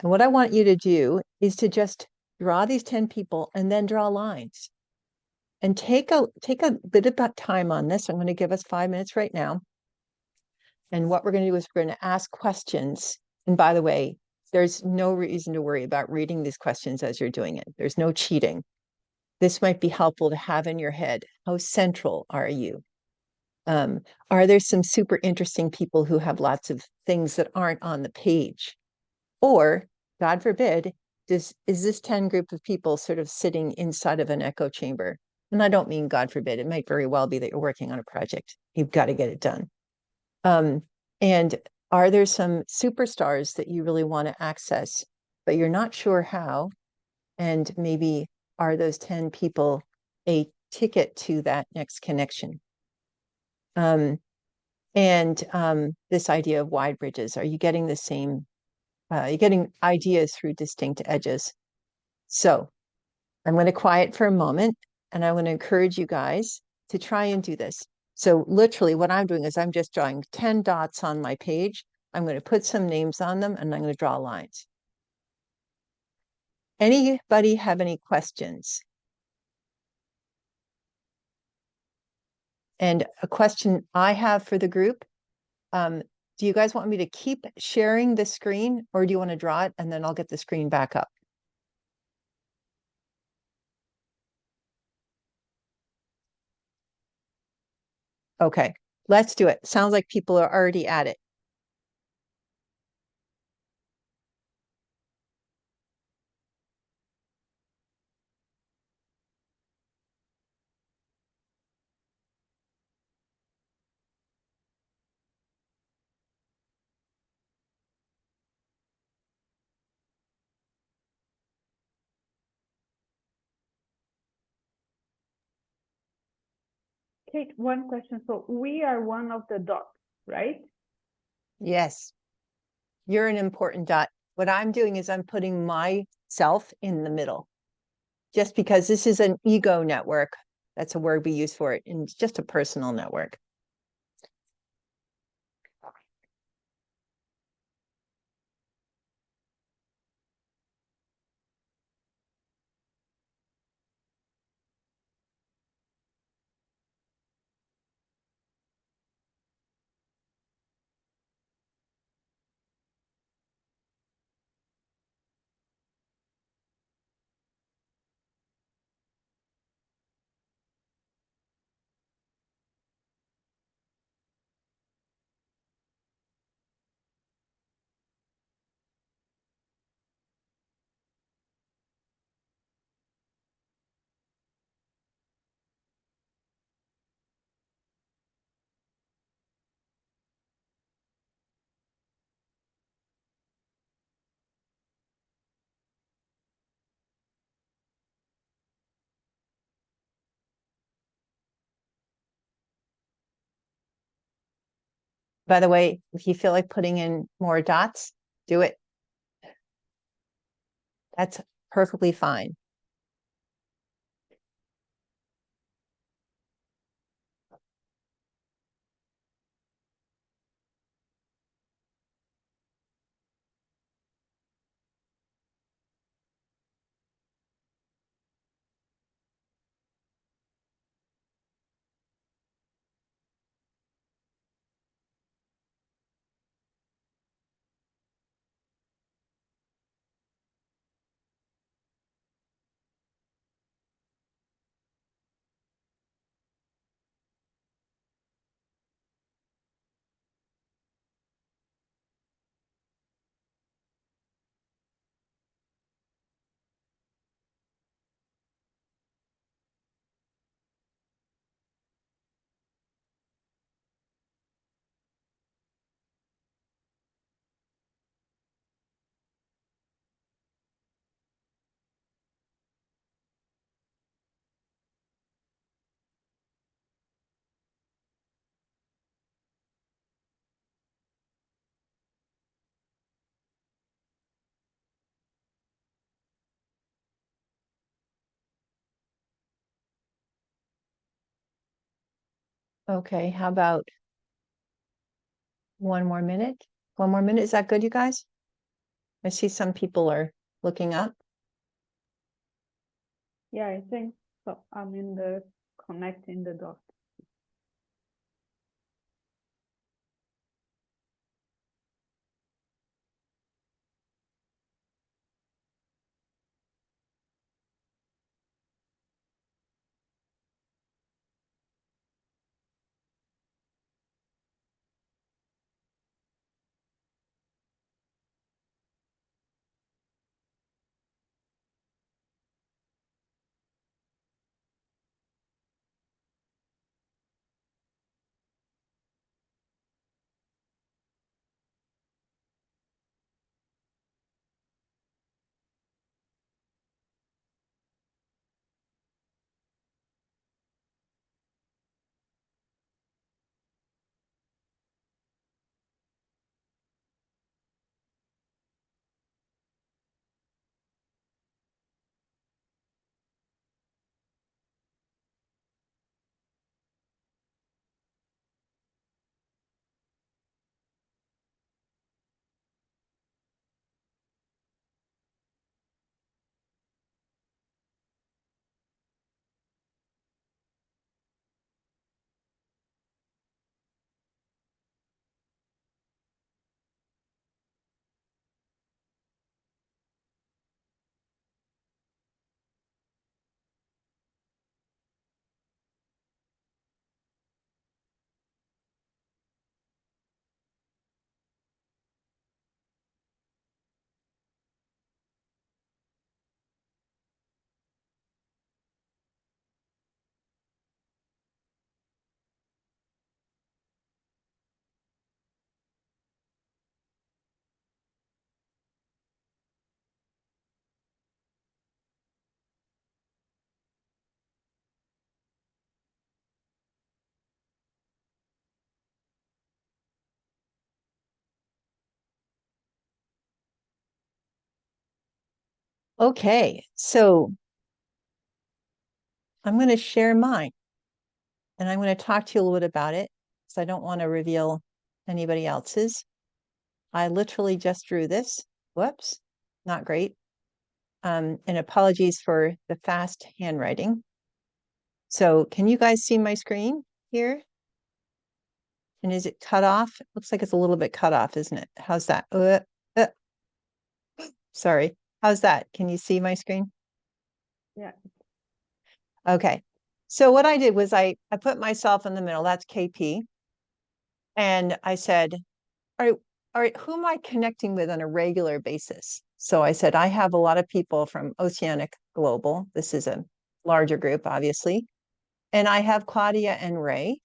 And what I want you to do is to just draw these 10 people and then draw lines. And take a bit of time on this. I'm going to give us 5 minutes right now. And what we're going to do is we're going to ask questions. And by the way, there's no reason to worry about reading these questions as you're doing it. There's no cheating. This might be helpful to have in your head. How central are you? Are there some super interesting people who have lots of things that aren't on the page? Or, God forbid, is this 10 group of people sort of sitting inside of an echo chamber? And I don't mean God forbid, it might very well be that you're working on a project. You've got to get it done. And are there some superstars that you really want to access, but you're not sure how? And maybe are those 10 people a ticket to that next connection? This idea of wide bridges, are you getting the same, you're getting ideas through distinct edges? So I'm going to quiet for a moment and I want to encourage you guys to try and do this. So literally what I'm doing is I'm just drawing 10 dots on my page. I'm going to put some names on them and I'm going to draw lines. Anybody have any questions? And a question I have for the group, do you guys want me to keep sharing the screen or do you want to draw it and then I'll get the screen back up? Okay, let's do it. Sounds like people are already at it. Kate, one question. So we are one of the dots, right? Yes, you're an important dot. What I'm doing is I'm putting myself in the middle. Just because this is an ego network, that's a word we use for it, and it's just a personal network. By the way, if you feel like putting in more dots, do it. That's perfectly fine. Okay, how about 1 more minute? 1 more minute, is that good, you guys? I see some people are looking up. Yeah, I think so. I'm in the connecting the dots. Okay, so I'm going to share mine and I'm going to talk to you a little bit about it because I don't want to reveal anybody else's. I literally just drew this. Whoops, not great. And apologies for the fast handwriting. So can you guys see my screen here? And is it cut off? It looks like it's a little bit cut off, isn't it? How's that? Sorry. How's that? Can you see my screen? Yeah. Okay. So what I did was I put myself in the middle. That's KP. And I said, all right, who am I connecting with on a regular basis? So I said, I have a lot of people from Oceanic Global. This is a larger group, obviously. And I have Claudia and Ray,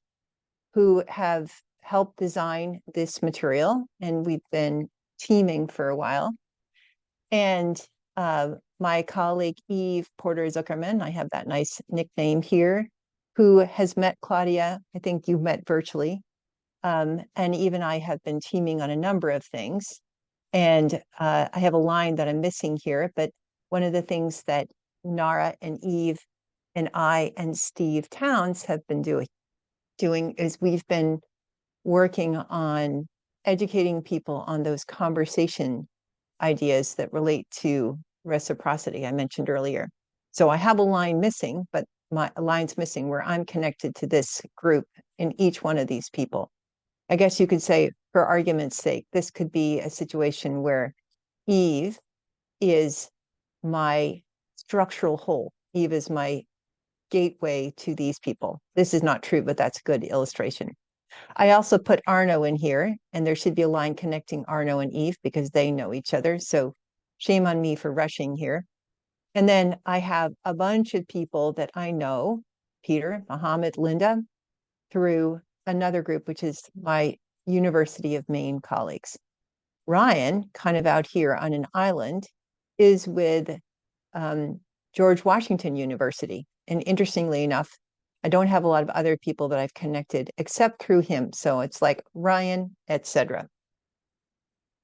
who have helped design this material. And we've been teaming for a while. And my colleague, Eve Porter-𝐬𝐤𝐬, I have that nice nickname here, who has met Claudia. I think you've met virtually. And Eve and I have been teaming on a number of things. And I have a line that I'm missing here, but one of the things that Nara and Eve and I and Steve Towns have been doing is we've been working on educating people on those conversation ideas that relate to reciprocity I mentioned earlier. So I have a line missing, but my line's missing where I'm connected to this group in each one of these people. I guess you could say, for argument's sake, this could be a situation where Eve is my structural whole. Eve is my gateway to these people. This is not true, but that's a good illustration. I also put Arno in here, and there should be a line connecting Arno and Eve because they know each other. So shame on me for rushing here. And then I have a bunch of people that I know, Peter, Mohammed, Linda, through another group, which is my University of Maine colleagues. Ryan, kind of out here on an island, is with George Washington University. And interestingly enough, I don't have a lot of other people that I've connected except through him. So it's like Ryan, etc.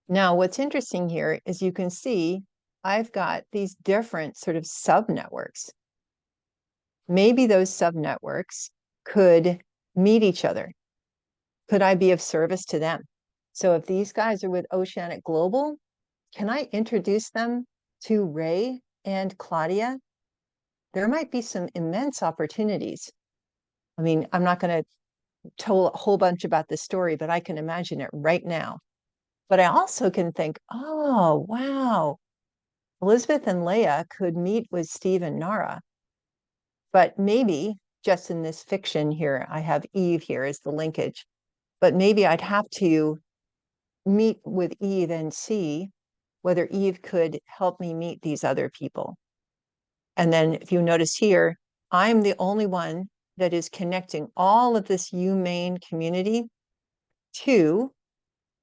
Now, what's interesting here is you can see I've got these different sort of subnetworks. Maybe those subnetworks could meet each other? Could I be of service to them? So if these guys are with Oceanic Global, can I introduce them to Ray and Claudia? There might be some immense opportunities. I mean, I'm not going to tell a whole bunch about this story, but I can imagine it right now. But I also can think, oh, wow, Elizabeth and Leah could meet with Steve and Nara. But maybe just in this fiction here, I have Eve here as the linkage. But maybe I'd have to meet with Eve and see whether Eve could help me meet these other people. And then if you notice here, I'm the only one that is connecting all of this �X𝐬𝐬 community to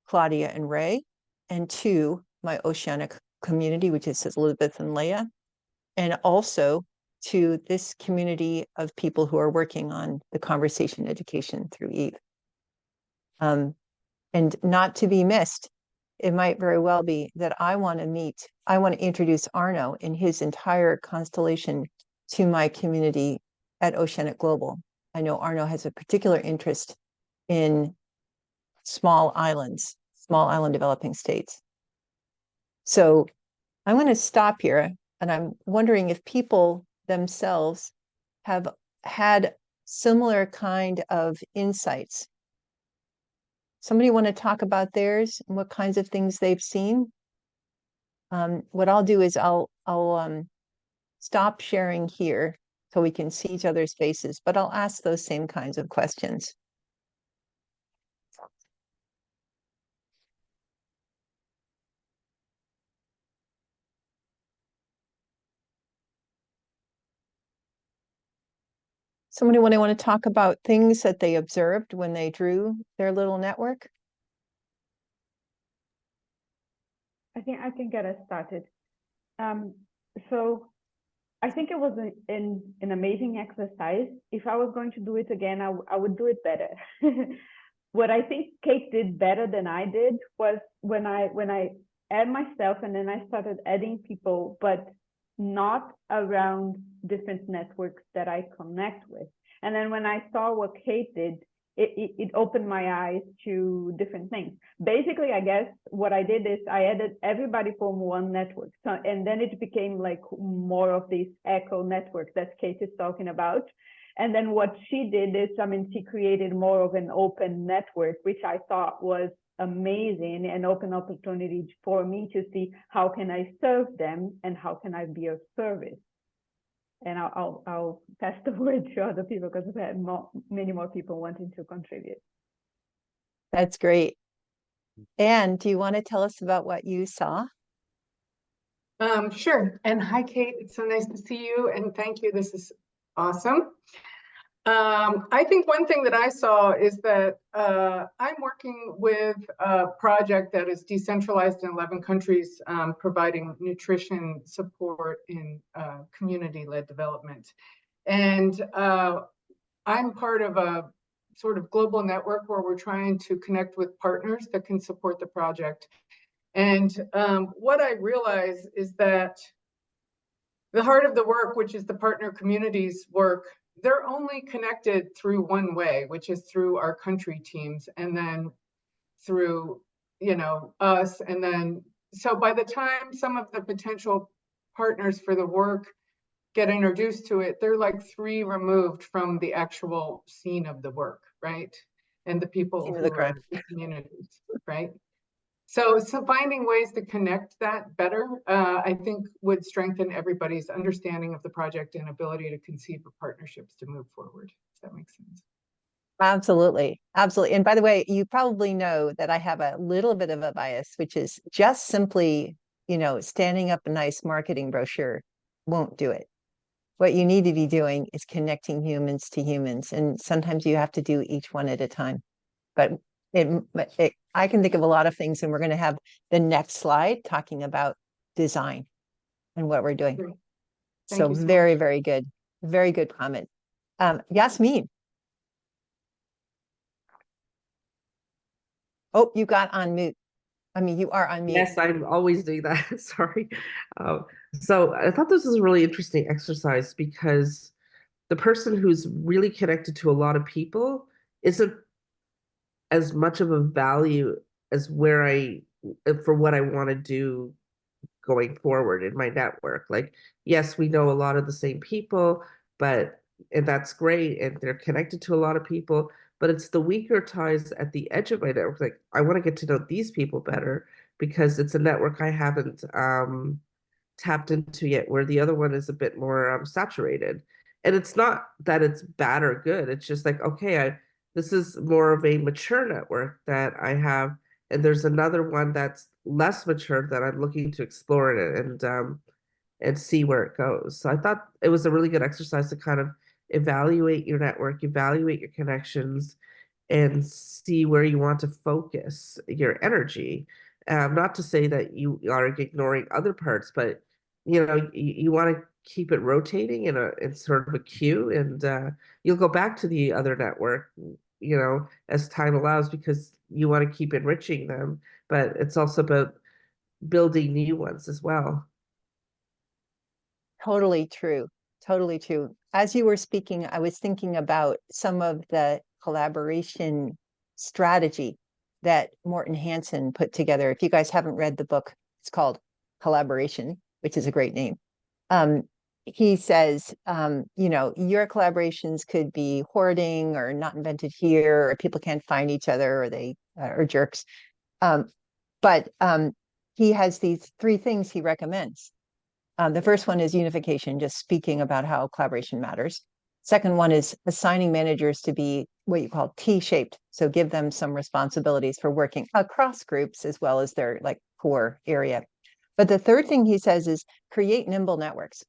Claudia and Ray, and to my Oceanic community, which is Elizabeth and Leah, and also to this community of people who are working on the conversation education through Eve. And not to be missed, it might very well be that I want to introduce Arno in his entire constellation to my community at Oceanic Global. I know Arno has a particular interest in small island developing states. So I'm going to stop here, and I'm wondering if people themselves have had similar kind of insights. Somebody want to talk about theirs and what kinds of things they've seen? What I'll do is I'll stop sharing here so we can see each other's faces, but I'll ask those same kinds of questions. Somebody want to talk about things that they observed when they drew their little network? I think I can get us started. So I think it was an amazing exercise. If I was going to do it again, I would do it better. What I think Kate did better than I did was when I add myself and then I started adding people, but not around different networks that I connect with. And then when I saw what Kate did, it opened my eyes to different things. Basically, I guess what I did is I added everybody from one network. So, and then it became like more of these echo networks that Kate is talking about. And then what she did is, I mean, she created more of an open network, which I thought was amazing and open opportunity for me to see how can I serve them and how can I be of service. And I'll pass the word to other people because we had many more people wanting to contribute. That's great. Anne, do you want to tell us about what you saw? Sure. And hi, Kate. It's so nice to see you. And thank you. This is awesome. I think one thing that I saw is that I'm working with a project that is decentralized in 11 countries, providing nutrition support in community-led development. And I'm part of a sort of global network where we're trying to connect with partners that can support the project. And what I realize is that the heart of the work, which is the partner communities work, they're only connected through one way, which is through our country teams, and then through, you know, us. And then, so by the time some of the potential partners for the work get introduced to it, they're like 3 removed from the actual scene of the work, right? And the people who are the communities, right? So finding ways to connect that better, I think would strengthen everybody's understanding of the project and ability to conceive of partnerships to move forward. If that makes sense. Absolutely. Absolutely. And by the way, you probably know that I have a little bit of a bias, which is just simply, you know, standing up a nice marketing brochure won't do it. What you need to be doing is connecting humans to humans. And sometimes you have to do each one at a time. But I can think of a lot of things, and we're going to have the next slide talking about design and what we're doing. Great. So very, very good. Very good comment. Yasmin. Oh, you got on mute. I mean, you are on mute. Yes, I'm always doing that. Sorry. So I thought this was a really interesting exercise because the person who's really connected to a lot of people isn't as much of a value as where for what I want to do going forward in my network. Like, yes, we know a lot of the same people, and that's great, and they're connected to a lot of people, but it's the weaker ties at the edge of my network. Like, I want to get to know these people better because it's a network I haven't tapped into yet, where the other one is a bit more saturated. And it's not that it's bad or good. It's just like, okay, this is more of a mature network that I have, and there's another one that's less mature that I'm looking to explore it and see where it goes. So I thought it was a really good exercise to kind of evaluate your network, evaluate your connections, and see where you want to focus your energy. Not to say that you are ignoring other parts, but you want to keep it rotating in sort of a queue, and you'll go back to the other network, as time allows, because you want to keep enriching them. But it's also about building new ones as well. Totally true. Totally true. As you were speaking, I was thinking about some of the collaboration strategy that Morten Hansen put together. If you guys haven't read the book, it's called Collaboration, which is a great name. He says, your collaborations could be hoarding or not invented here, or people can't find each other, or they are jerks. But he has these 3 things he recommends. The first one is unification, just speaking about how collaboration matters. Second one is assigning managers to be what you call T-shaped. So give them some responsibilities for working across groups as well as their core area. But the third thing he says is create nimble networks.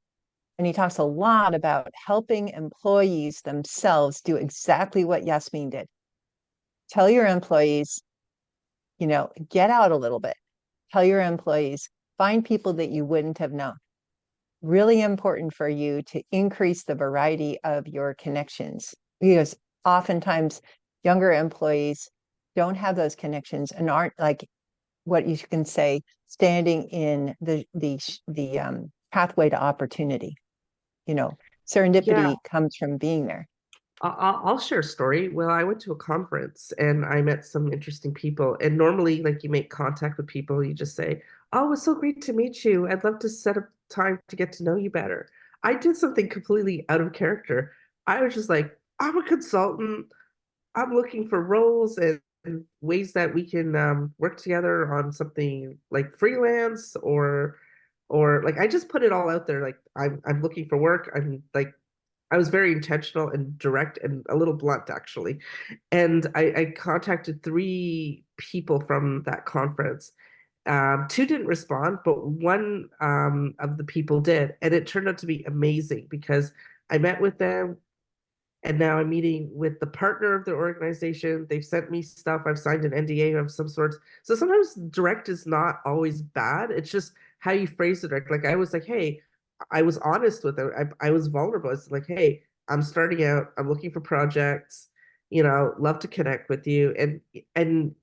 And he talks a lot about helping employees themselves do exactly what Yasmin did. Tell your employees, get out a little bit. Tell your employees, find people that you wouldn't have known. Really important for you to increase the variety of your connections, because oftentimes younger employees don't have those connections and aren't what you can say standing in the pathway to opportunity. Serendipity comes from being there. I'll share a story. Well, I went to a conference and I met some interesting people. And normally, you make contact with people, you just say, "Oh, it's so great to meet you. I'd love to set up time to get to know you better." I did something completely out of character. I was just like, "I'm a consultant. I'm looking for roles and ways that we can work together on something like freelance or I just put it all out there. Like, I'm looking for work. I was very intentional and direct and a little blunt, actually. And I contacted 3 people from that conference. 2 didn't respond, but one of the people did. And it turned out to be amazing because I met with them, and now I'm meeting with the partner of the organization. They've sent me stuff. I've signed an NDA of some sorts. So sometimes direct is not always bad. It's just how you phrase it. Like I was like, hey, I was honest with them. I was vulnerable. It's like, hey, I'm starting out. I'm looking for projects. Love to connect with you. And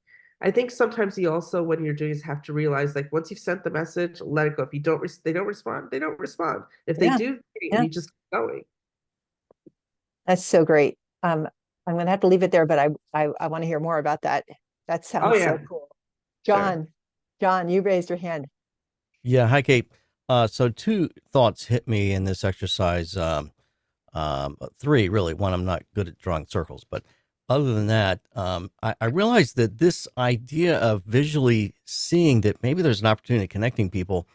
I think sometimes you also, when you're doing this, have to realize, once you've sent the message, let it go. If they don't respond, they don't respond. If they do, you just keep going. That's so great. I'm going to have to leave it there, but I want to hear more about that. That sounds so cool. John, you raised your hand. Yeah. Hi, Kate. So 2 thoughts hit me in this exercise. 3 really. One, I'm not good at drawing circles, but other than that, I realized that this idea of visually seeing that maybe there's an opportunity connecting people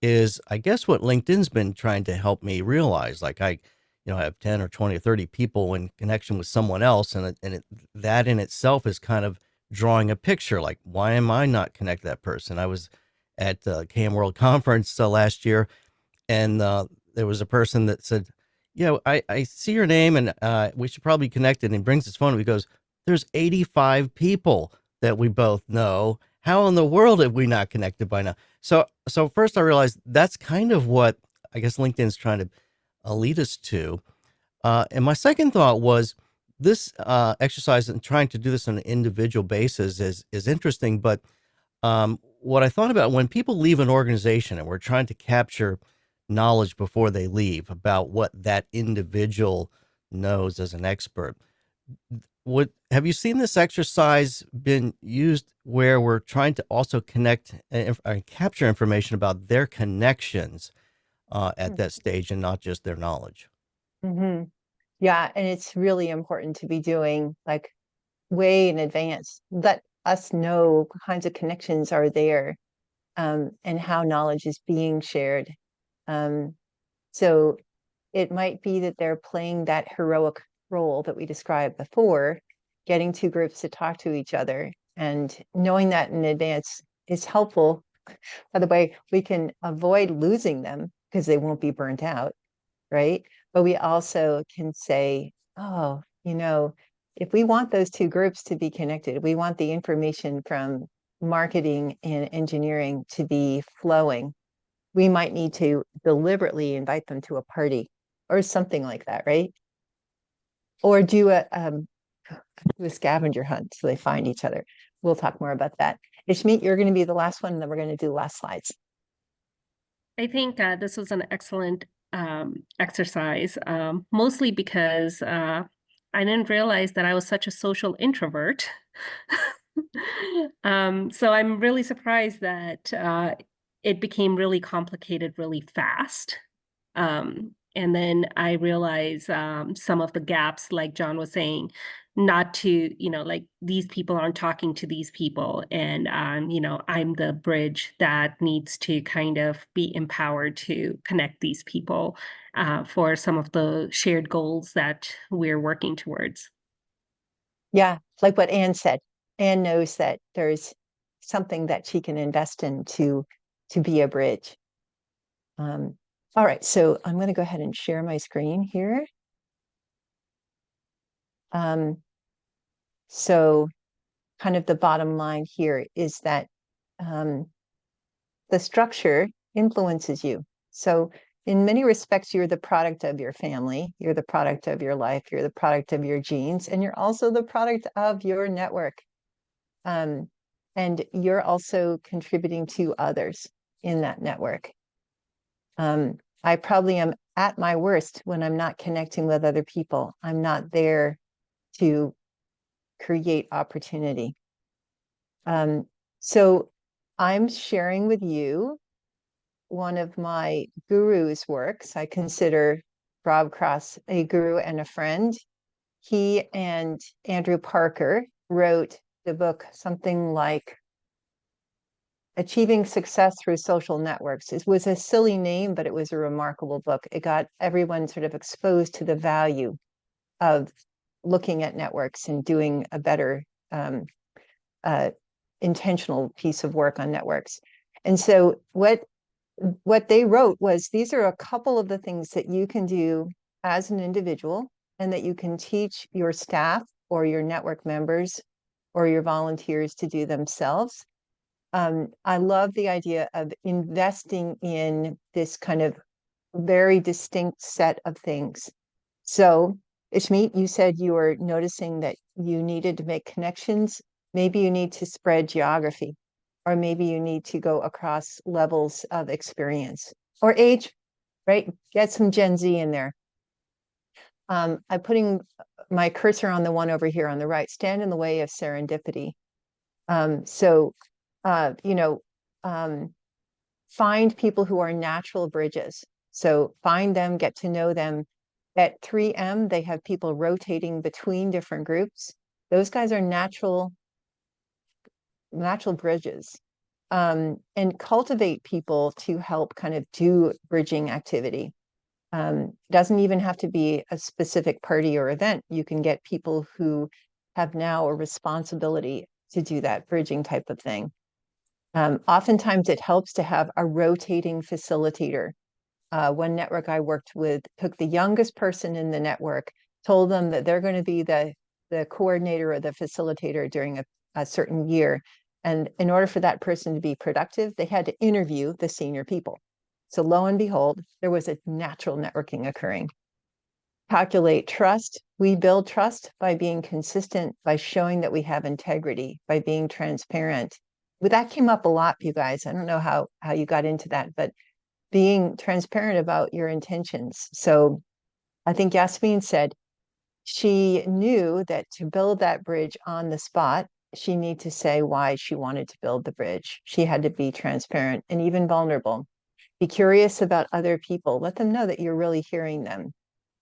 is, I guess, what LinkedIn's been trying to help me realize. I have 10 or 20 or 30 people in connection with someone else. That in itself is kind of drawing a picture. Like, why am I not connected to that person? I was at the KM World Conference last year, and there was a person that said, I see your name and we should probably connect. And he brings his phone and he goes, there's 85 people that we both know. How in the world have we not connected by now? So first I realized that's kind of what I guess LinkedIn's trying to lead us to. And my second thought was this exercise and trying to do this on an individual basis is interesting. But what I thought about when people leave an organization and we're trying to capture knowledge before they leave about what that individual knows as an expert, Have you seen this exercise been used where we're trying to also connect and capture information about their connections at that stage and not just their knowledge? Mm-hmm. Yeah, and it's really important to be doing like way in advance. Let us know what kinds of connections are there, and how knowledge is being shared. So it might be that they're playing that heroic role that we described before, getting two groups to talk to each other, and knowing that in advance is helpful. By the way, we can avoid losing them because they won't be burnt out, right? But we also can say, oh, if we want those two groups to be connected, we want the information from marketing and engineering to be flowing, we might need to deliberately invite them to a party or something like that, right? Or do a scavenger hunt so they find each other. We'll talk more about that. 𝐋𝐢𝐬𝐬, you're going to be the last one, and then we're going to do the last slides. I think this was an excellent exercise, mostly because I didn't realize that I was such a social introvert. So I'm really surprised that it became really complicated really fast. And then I realized some of the gaps, like John was saying, not to, like these people aren't talking to these people. And, I'm the bridge that needs to kind of be empowered to connect these people for some of the shared goals that we're working towards. Yeah, like what Anne said. Anne knows that there's something that she can invest in to be a bridge. All right, so I'm going to go ahead and share my screen here. So kind of the bottom line here is that the structure influences you. So in many respects, you're the product of your family, you're the product of your life, you're the product of your genes, and you're also the product of your network. And you're also contributing to others in that network. I probably am at my worst when I'm not connecting with other people. I'm not there to create opportunity. So I'm sharing with you one of my guru's works. I consider Rob Cross a guru and a friend. He and Andrew Parker wrote the book, something like Achieving Success Through Social Networks. It was a silly name, but it was a remarkable book. It got everyone sort of exposed to the value of looking at networks and doing a better intentional piece of work on networks. And so what they wrote was, these are a couple of the things that you can do as an individual and that you can teach your staff or your network members or your volunteers to do themselves. I love the idea of investing in this kind of very distinct set of things. So 𝐋𝐢𝐬𝐬, you said you were noticing that you needed to make connections. Maybe you need to spread geography, or maybe you need to go across levels of experience or age, right? Get some Gen Z in there. I'm putting my cursor on the one over here on the right. Stand in the way of serendipity. Find people who are natural bridges. So find them, get to know them. At 3M, they have people rotating between different groups. Those guys are natural bridges. And cultivate people to help kind of do bridging activity. Doesn't even have to be a specific party or event. You can get people who have now a responsibility to do that bridging type of thing. Oftentimes it helps to have a rotating facilitator. One network I worked with took the youngest person in the network, told them that they're going to be the coordinator or the facilitator during a certain year. And in order for that person to be productive, they had to interview the senior people. So lo and behold, there was a natural networking occurring. Calculate trust. We build trust by being consistent, by showing that we have integrity, by being transparent. But that came up a lot, you guys. I don't know how you got into that, but being transparent about your intentions. So I think Yasmin said, she knew that to build that bridge on the spot, she needed to say why she wanted to build the bridge. She had to be transparent and even vulnerable. Be curious about other people. Let them know that you're really hearing them.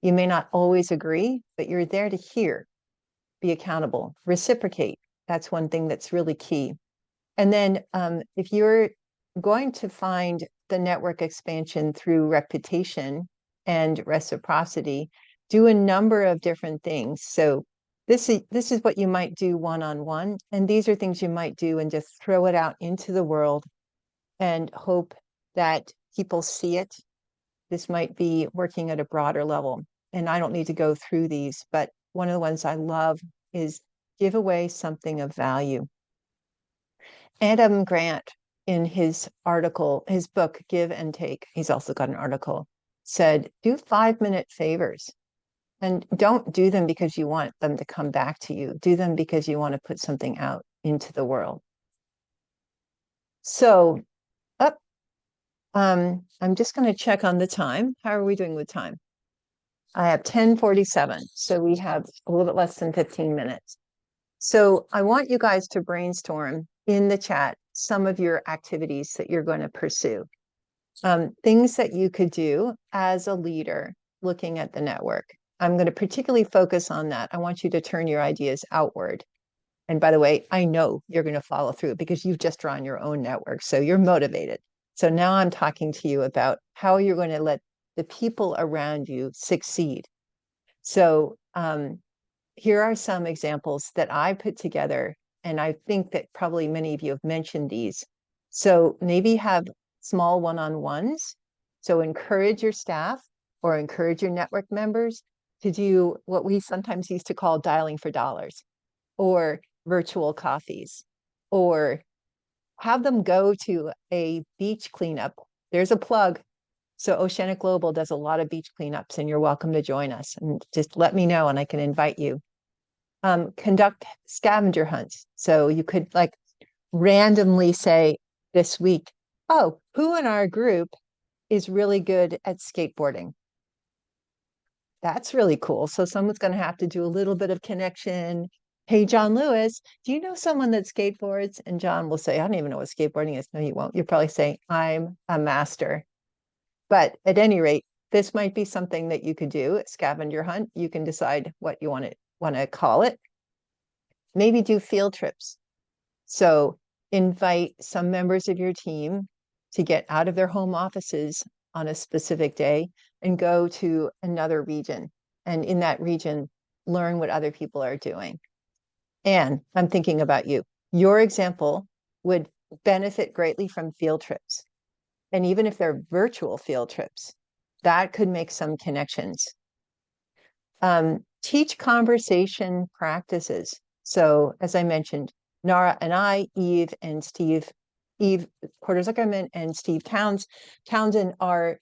You may not always agree, but you're there to hear. Be accountable. Reciprocate. That's one thing that's really key. And then if you're going to find the network expansion through reputation and reciprocity, do a number of different things. So this is what you might do one-on-one, and these are things you might do and just throw it out into the world and hope that people see it. This might be working at a broader level, and I don't need to go through these, but one of the ones I love is give away something of value. Adam Grant, in his article, his book, Give and Take, he's also got an article, said, do 5-minute favors. And don't do them because you want them to come back to you. Do them because you want to put something out into the world. So, I'm just going to check on the time. How are we doing with time? I have 10:47, so we have a little bit less than 15 minutes. So I want you guys to brainstorm in the chat some of your activities that you're going to pursue. Things that you could do as a leader looking at the network. I'm going to particularly focus on that. I want you to turn your ideas outward. And by the way, I know you're going to follow through because you've just drawn your own network, so you're motivated. So now I'm talking to you about how you're going to let the people around you succeed. So here are some examples that I put together, and I think that probably many of you have mentioned these. So maybe have small one-on-ones. So encourage your staff or encourage your network members to do what we sometimes used to call dialing for dollars, or virtual coffees, or have them go to a beach cleanup. There's a plug. So Oceanic Global does a lot of beach cleanups, and you're welcome to join us. And just let me know and I can invite you. Conduct scavenger hunts. So you could like randomly say this week, oh, who in our group is really good at skateboarding? That's really cool. So someone's going to have to do a little bit of connection. Hey, John Lewis, do you know someone that skateboards? And John will say, I don't even know what skateboarding is. No, you won't. You're probably saying, I'm a master. But at any rate, this might be something that you could do, a scavenger hunt. You can decide what you want to call it. Maybe do field trips. So invite some members of your team to get out of their home offices on a specific day and go to another region. And in that region, learn what other people are doing. And I'm thinking about you. Your example would benefit greatly from field trips. And even if they're virtual field trips, that could make some connections. Teach conversation practices. So as I mentioned, Nara and I, Eve Porter-Zuckerman and Steve Townsend are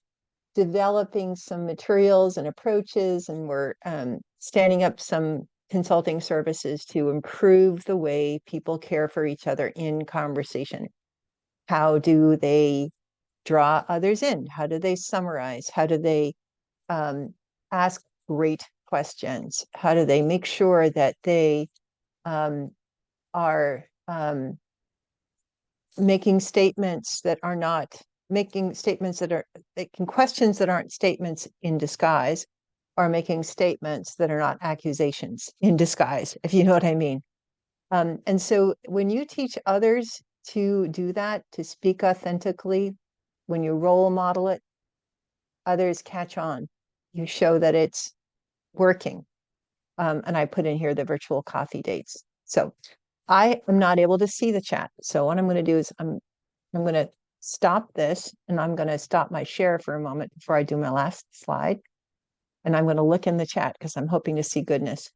developing some materials and approaches, and we're standing up some consulting services to improve the way people care for each other in conversation. How do they draw others in? How do they summarize? How do they ask great questions? How do they make sure that they are making statements that are not making statements that are making questions that aren't statements in disguise, or making statements that are not accusations in disguise, if you know what I mean. And so when you teach others to do that, to speak authentically, when you role model it, others catch on. You show that it's working. And I put in here the virtual coffee dates. So I am not able to see the chat. So what I'm going to do is I'm going to stop this, and I'm going to stop my share for a moment before I do my last slide. And I'm going to look in the chat because I'm hoping to see goodness.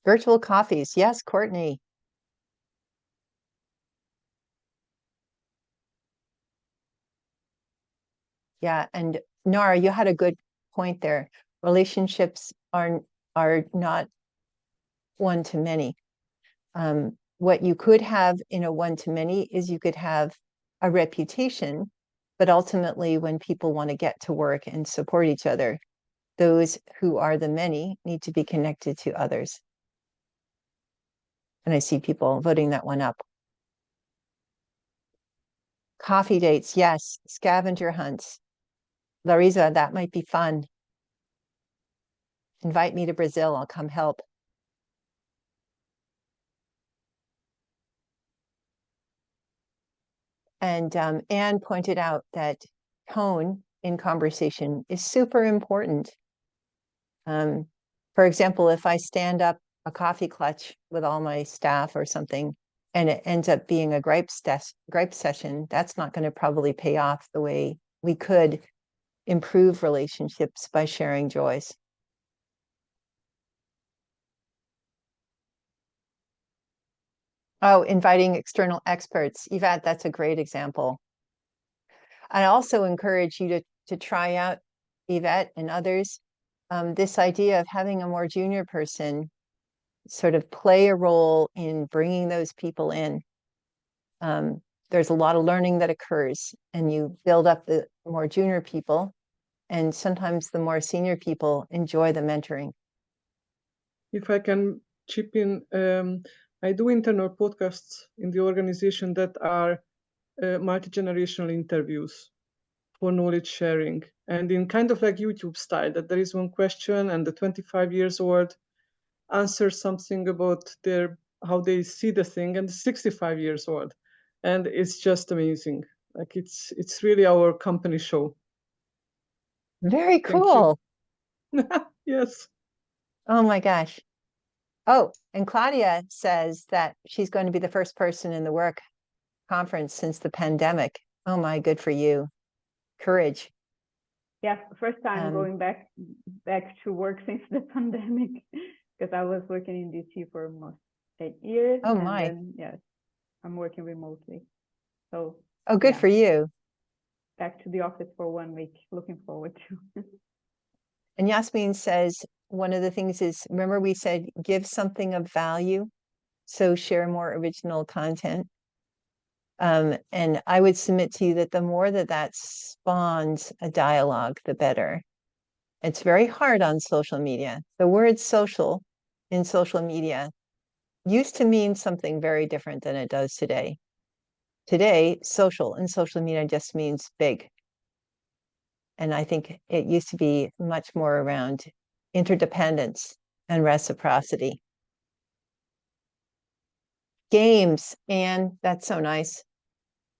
Virtual coffees. Yes, Courtney. Yeah, and Nara, you had a good point there. Relationships are not one to many. What you could have in a one to many is you could have a reputation, but ultimately when people want to get to work and support each other, those who are the many need to be connected to others. And I see people voting that one up. Coffee dates, yes. Scavenger hunts. Larissa, that might be fun. Invite me to Brazil, I'll come help. And Anne pointed out that tone in conversation is super important. For example, if I stand up a coffee clutch with all my staff or something, and it ends up being a gripe session, that's not going to probably pay off the way we could improve relationships by sharing joys. Oh, inviting external experts. Yvette, that's a great example. I also encourage you to try out, Yvette and others, this idea of having a more junior person sort of play a role in bringing those people in. There's a lot of learning that occurs, and you build up the more junior people, and sometimes the more senior people enjoy the mentoring. If I can chip in, I do internal podcasts in the organization that are multi-generational interviews for knowledge sharing, and in kind of like YouTube style, that there is one question and the 25 years old answers something about how they see the thing, and the 65 years old, and it's just amazing. Like it's really our company show. Very cool. Yes. Oh my gosh. Oh, and Claudia says that she's going to be the first person in the work conference since the pandemic. Oh my, good for you. Courage. Yeah, first time going back to work since the pandemic, because I was working in DC for almost 8 years. Oh and my. then, yes, I'm working remotely. So oh, good for you. Back to the office for 1 week. Looking forward to. And Yasmin says, one of the things is, remember we said, give something of value. So share more original content. And I would submit to you that the more that spawns a dialogue, the better. It's very hard on social media. The word social in social media used to mean something very different than it does today. Today, social in social media just means big. And I think it used to be much more around interdependence and reciprocity. Games, and that's so nice.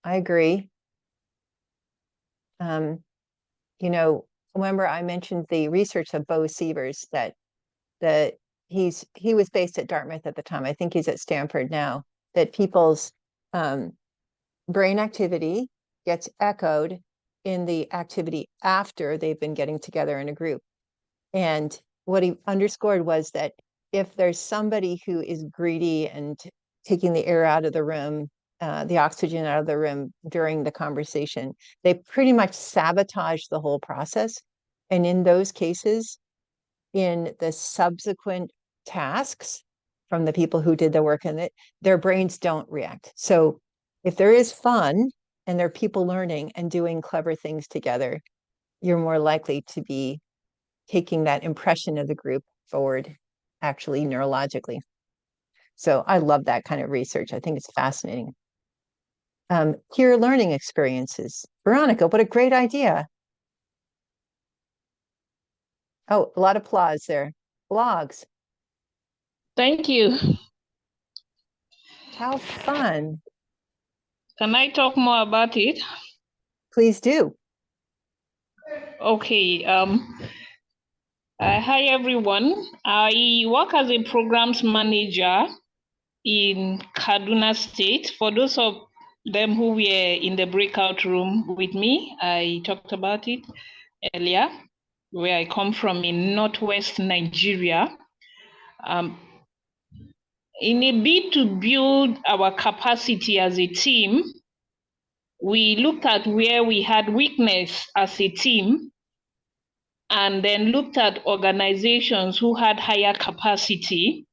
I agree. You know, remember I mentioned the research of Bo Sievers that he was based at Dartmouth at the time. I think he's at Stanford now. That people's brain activity gets echoed in the activity after they've been getting together in a group. And what he underscored was that if there's somebody who is greedy and taking the air out of the room, the oxygen out of the room during the conversation, they pretty much sabotage the whole process. And in those cases, in the subsequent tasks from the people who did the work in it, their brains don't react. So if there is fun and there are people learning and doing clever things together, you're more likely to be taking that impression of the group forward, actually neurologically. So I love that kind of research. I think it's fascinating. Peer learning experiences. Veronica, what a great idea. Oh, a lot of applause there. Blogs. Thank you. How fun. Can I talk more about it? Please do. Okay. Hi, everyone. I work as a programs manager in Kaduna State. For those of them who were in the breakout room with me, I talked about it earlier, where I come from in Northwest Nigeria. In a bid to build our capacity as a team, we looked at where we had weakness as a team, and then looked at organizations who had higher capacity,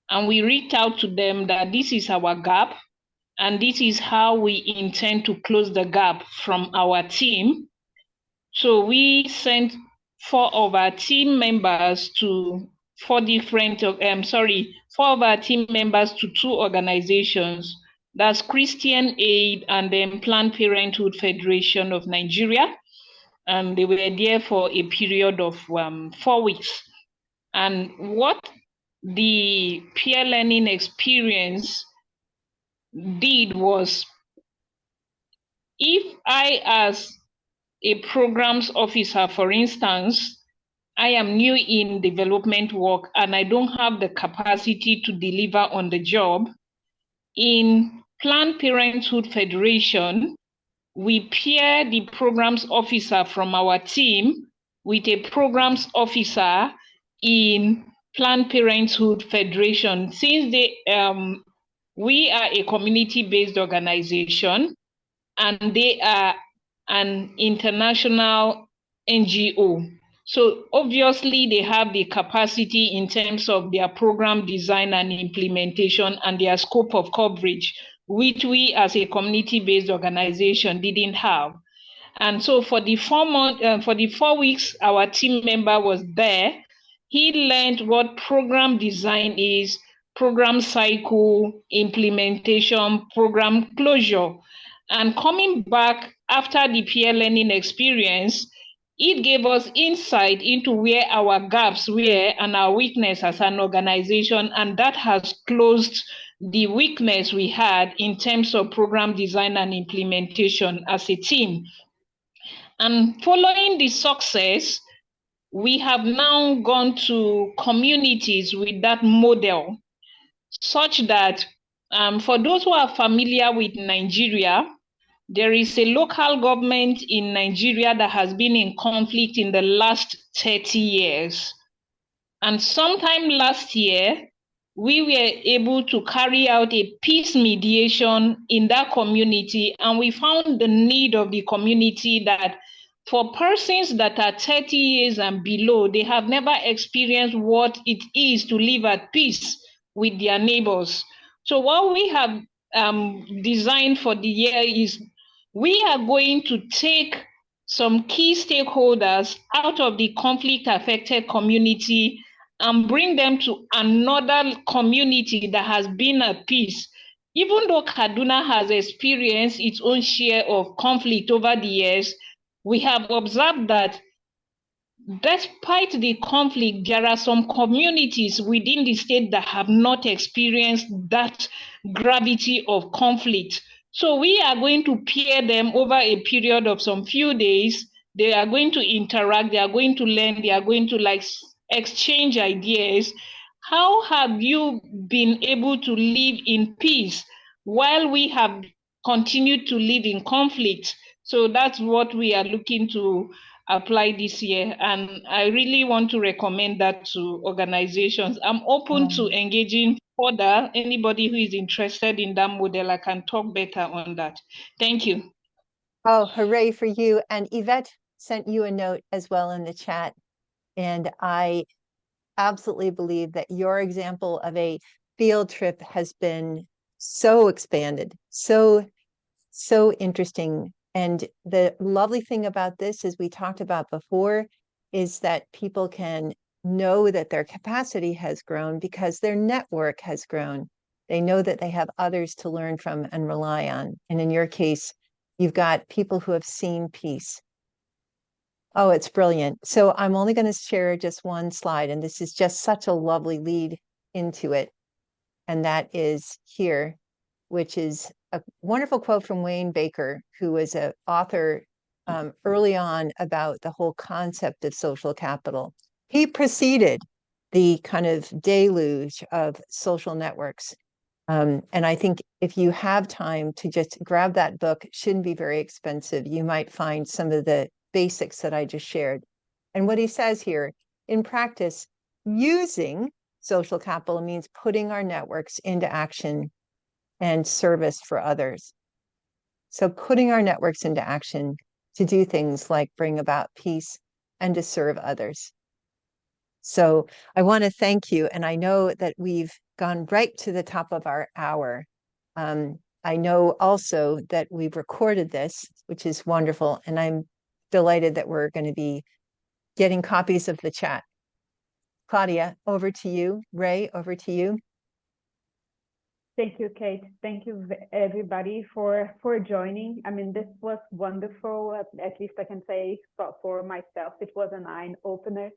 and we reached out to them that this is our gap, And this is how we intend to close the gap from our team. So we sent 4 of our team members to 4 of our team members to 2 organizations. That's Christian Aid and then Planned Parenthood Federation of Nigeria. And they were there for a period of 4 weeks. And what the peer learning experience did was, if I, as a programs officer, for instance, I am new in development work and I don't have the capacity to deliver on the job, in Planned Parenthood Federation, we pair the programs officer from our team with a programs officer in Planned Parenthood Federation. Since we are a community-based organization and they are an international NGO. So obviously they have the capacity in terms of their program design and implementation and their scope of coverage, which we as a community-based organization didn't have. And so for the 4 weeks, our team member was there. He learned what program design is, program cycle, implementation, program closure. And coming back after the peer learning experience, it gave us insight into where our gaps were and our weakness as an organization, and that has closed the weakness we had in terms of program design and implementation as a team. And following the success, we have now gone to communities with that model, such that for those who are familiar with Nigeria, there is a local government in Nigeria that has been in conflict in the last 30 years. And sometime last year, we were able to carry out a peace mediation in that community, and we found the need of the community that for persons that are 30 years and below, they have never experienced what it is to live at peace with their neighbors. So what we have designed for the year is we are going to take some key stakeholders out of the conflict-affected community and bring them to another community that has been at peace. Even though Kaduna has experienced its own share of conflict over the years, we have observed that despite the conflict, there are some communities within the state that have not experienced that gravity of conflict. So we are going to pair them over a period of some few days. They are going to interact, they are going to learn, they are going to exchange ideas. How have you been able to live in peace while we have continued to live in conflict? So that's what we are looking to apply this year. And I really want to recommend that to organizations. I'm open to engaging further. Anybody who is interested in that model, I can talk better on that. Thank you. Oh, hooray for you. And Yvette sent you a note as well in the chat. And I absolutely believe that your example of a field trip has been so expanded, so interesting. And the lovely thing about this, as we talked about before, is that people can know that their capacity has grown because their network has grown. They know that they have others to learn from and rely on. And in your case, you've got people who have seen peace. Oh, it's brilliant. So I'm only going to share just one slide, and this is just such a lovely lead into it. And that is here, which is a wonderful quote from Wayne Baker, who was an author early on about the whole concept of social capital. He preceded the kind of deluge of social networks. And I think if you have time to just grab that book, it shouldn't be very expensive. You might find some of the basics that I just shared. And what he says here, in practice, using social capital means putting our networks into action and service for others. So putting our networks into action to do things like bring about peace and to serve others. So I want to thank you. And I know that we've gone right to the top of our hour. I know also that we've recorded this, which is wonderful, and I'm delighted that we're going to be getting copies of the chat. Claudia, over to you. Ray, over to you. Thank you, Kate. Thank you, everybody, for joining. I mean, this was wonderful. At least I can say for myself, it was an eye opener.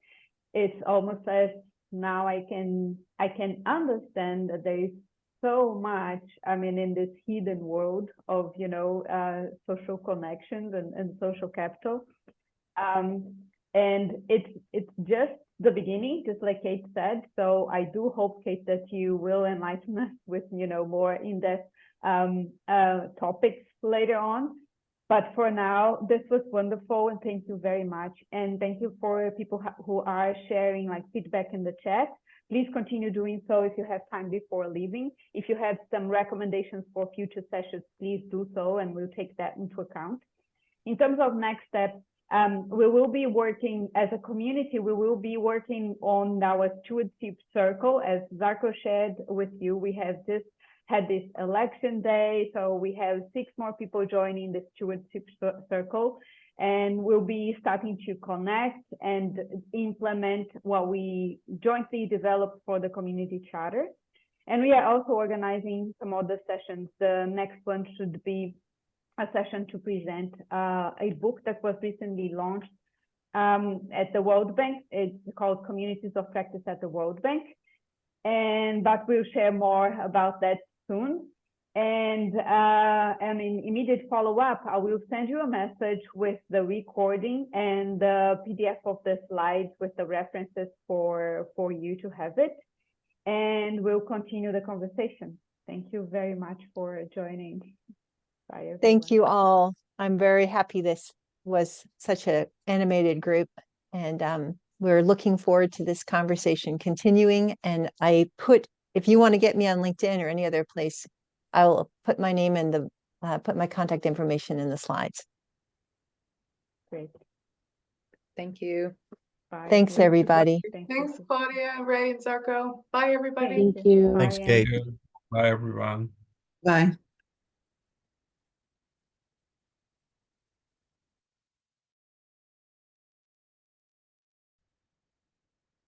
It's almost as now I can understand that there is so much, I mean, in this hidden world of, you know, social connections and social capital. And it's just the beginning, just like Kate said. So I do hope, Kate, that you will enlighten us with, you know, more in-depth topics later on. But for now, this was wonderful, and thank you very much. And thank you for people who are sharing like feedback in the chat. Please continue doing so if you have time before leaving. If you have some recommendations for future sessions, please do so, and we'll take that into account. In terms of next steps, we will be working as a community. We will be working on our stewardship circle, as Ẓarko shared with you. We have just had this election day, so we have 6 more people joining the stewardship circle, and we'll be starting to connect and implement what we jointly developed for the community charter. And we are also organizing some other sessions. The next one should be a session to present a book that was recently launched at the World Bank. It's called Communities of Practice at the World Bank. But we'll share more about that soon. And in immediate follow-up, I will send you a message with the recording and the PDF of the slides with the references for you to have it. And we'll continue the conversation. Thank you very much for joining. Bye, everyone. Thank you all. I'm very happy this was such an animated group, and we're looking forward to this conversation continuing. And if you want to get me on LinkedIn or any other place, I'll put my name in put my contact information in the slides. Great. Thank you. Bye. Thanks, everybody. Thanks, Claudia, Ray, and Ẓarko. Bye, everybody. Thank you. Thanks, Bye, Kate. Bye, everyone. Bye.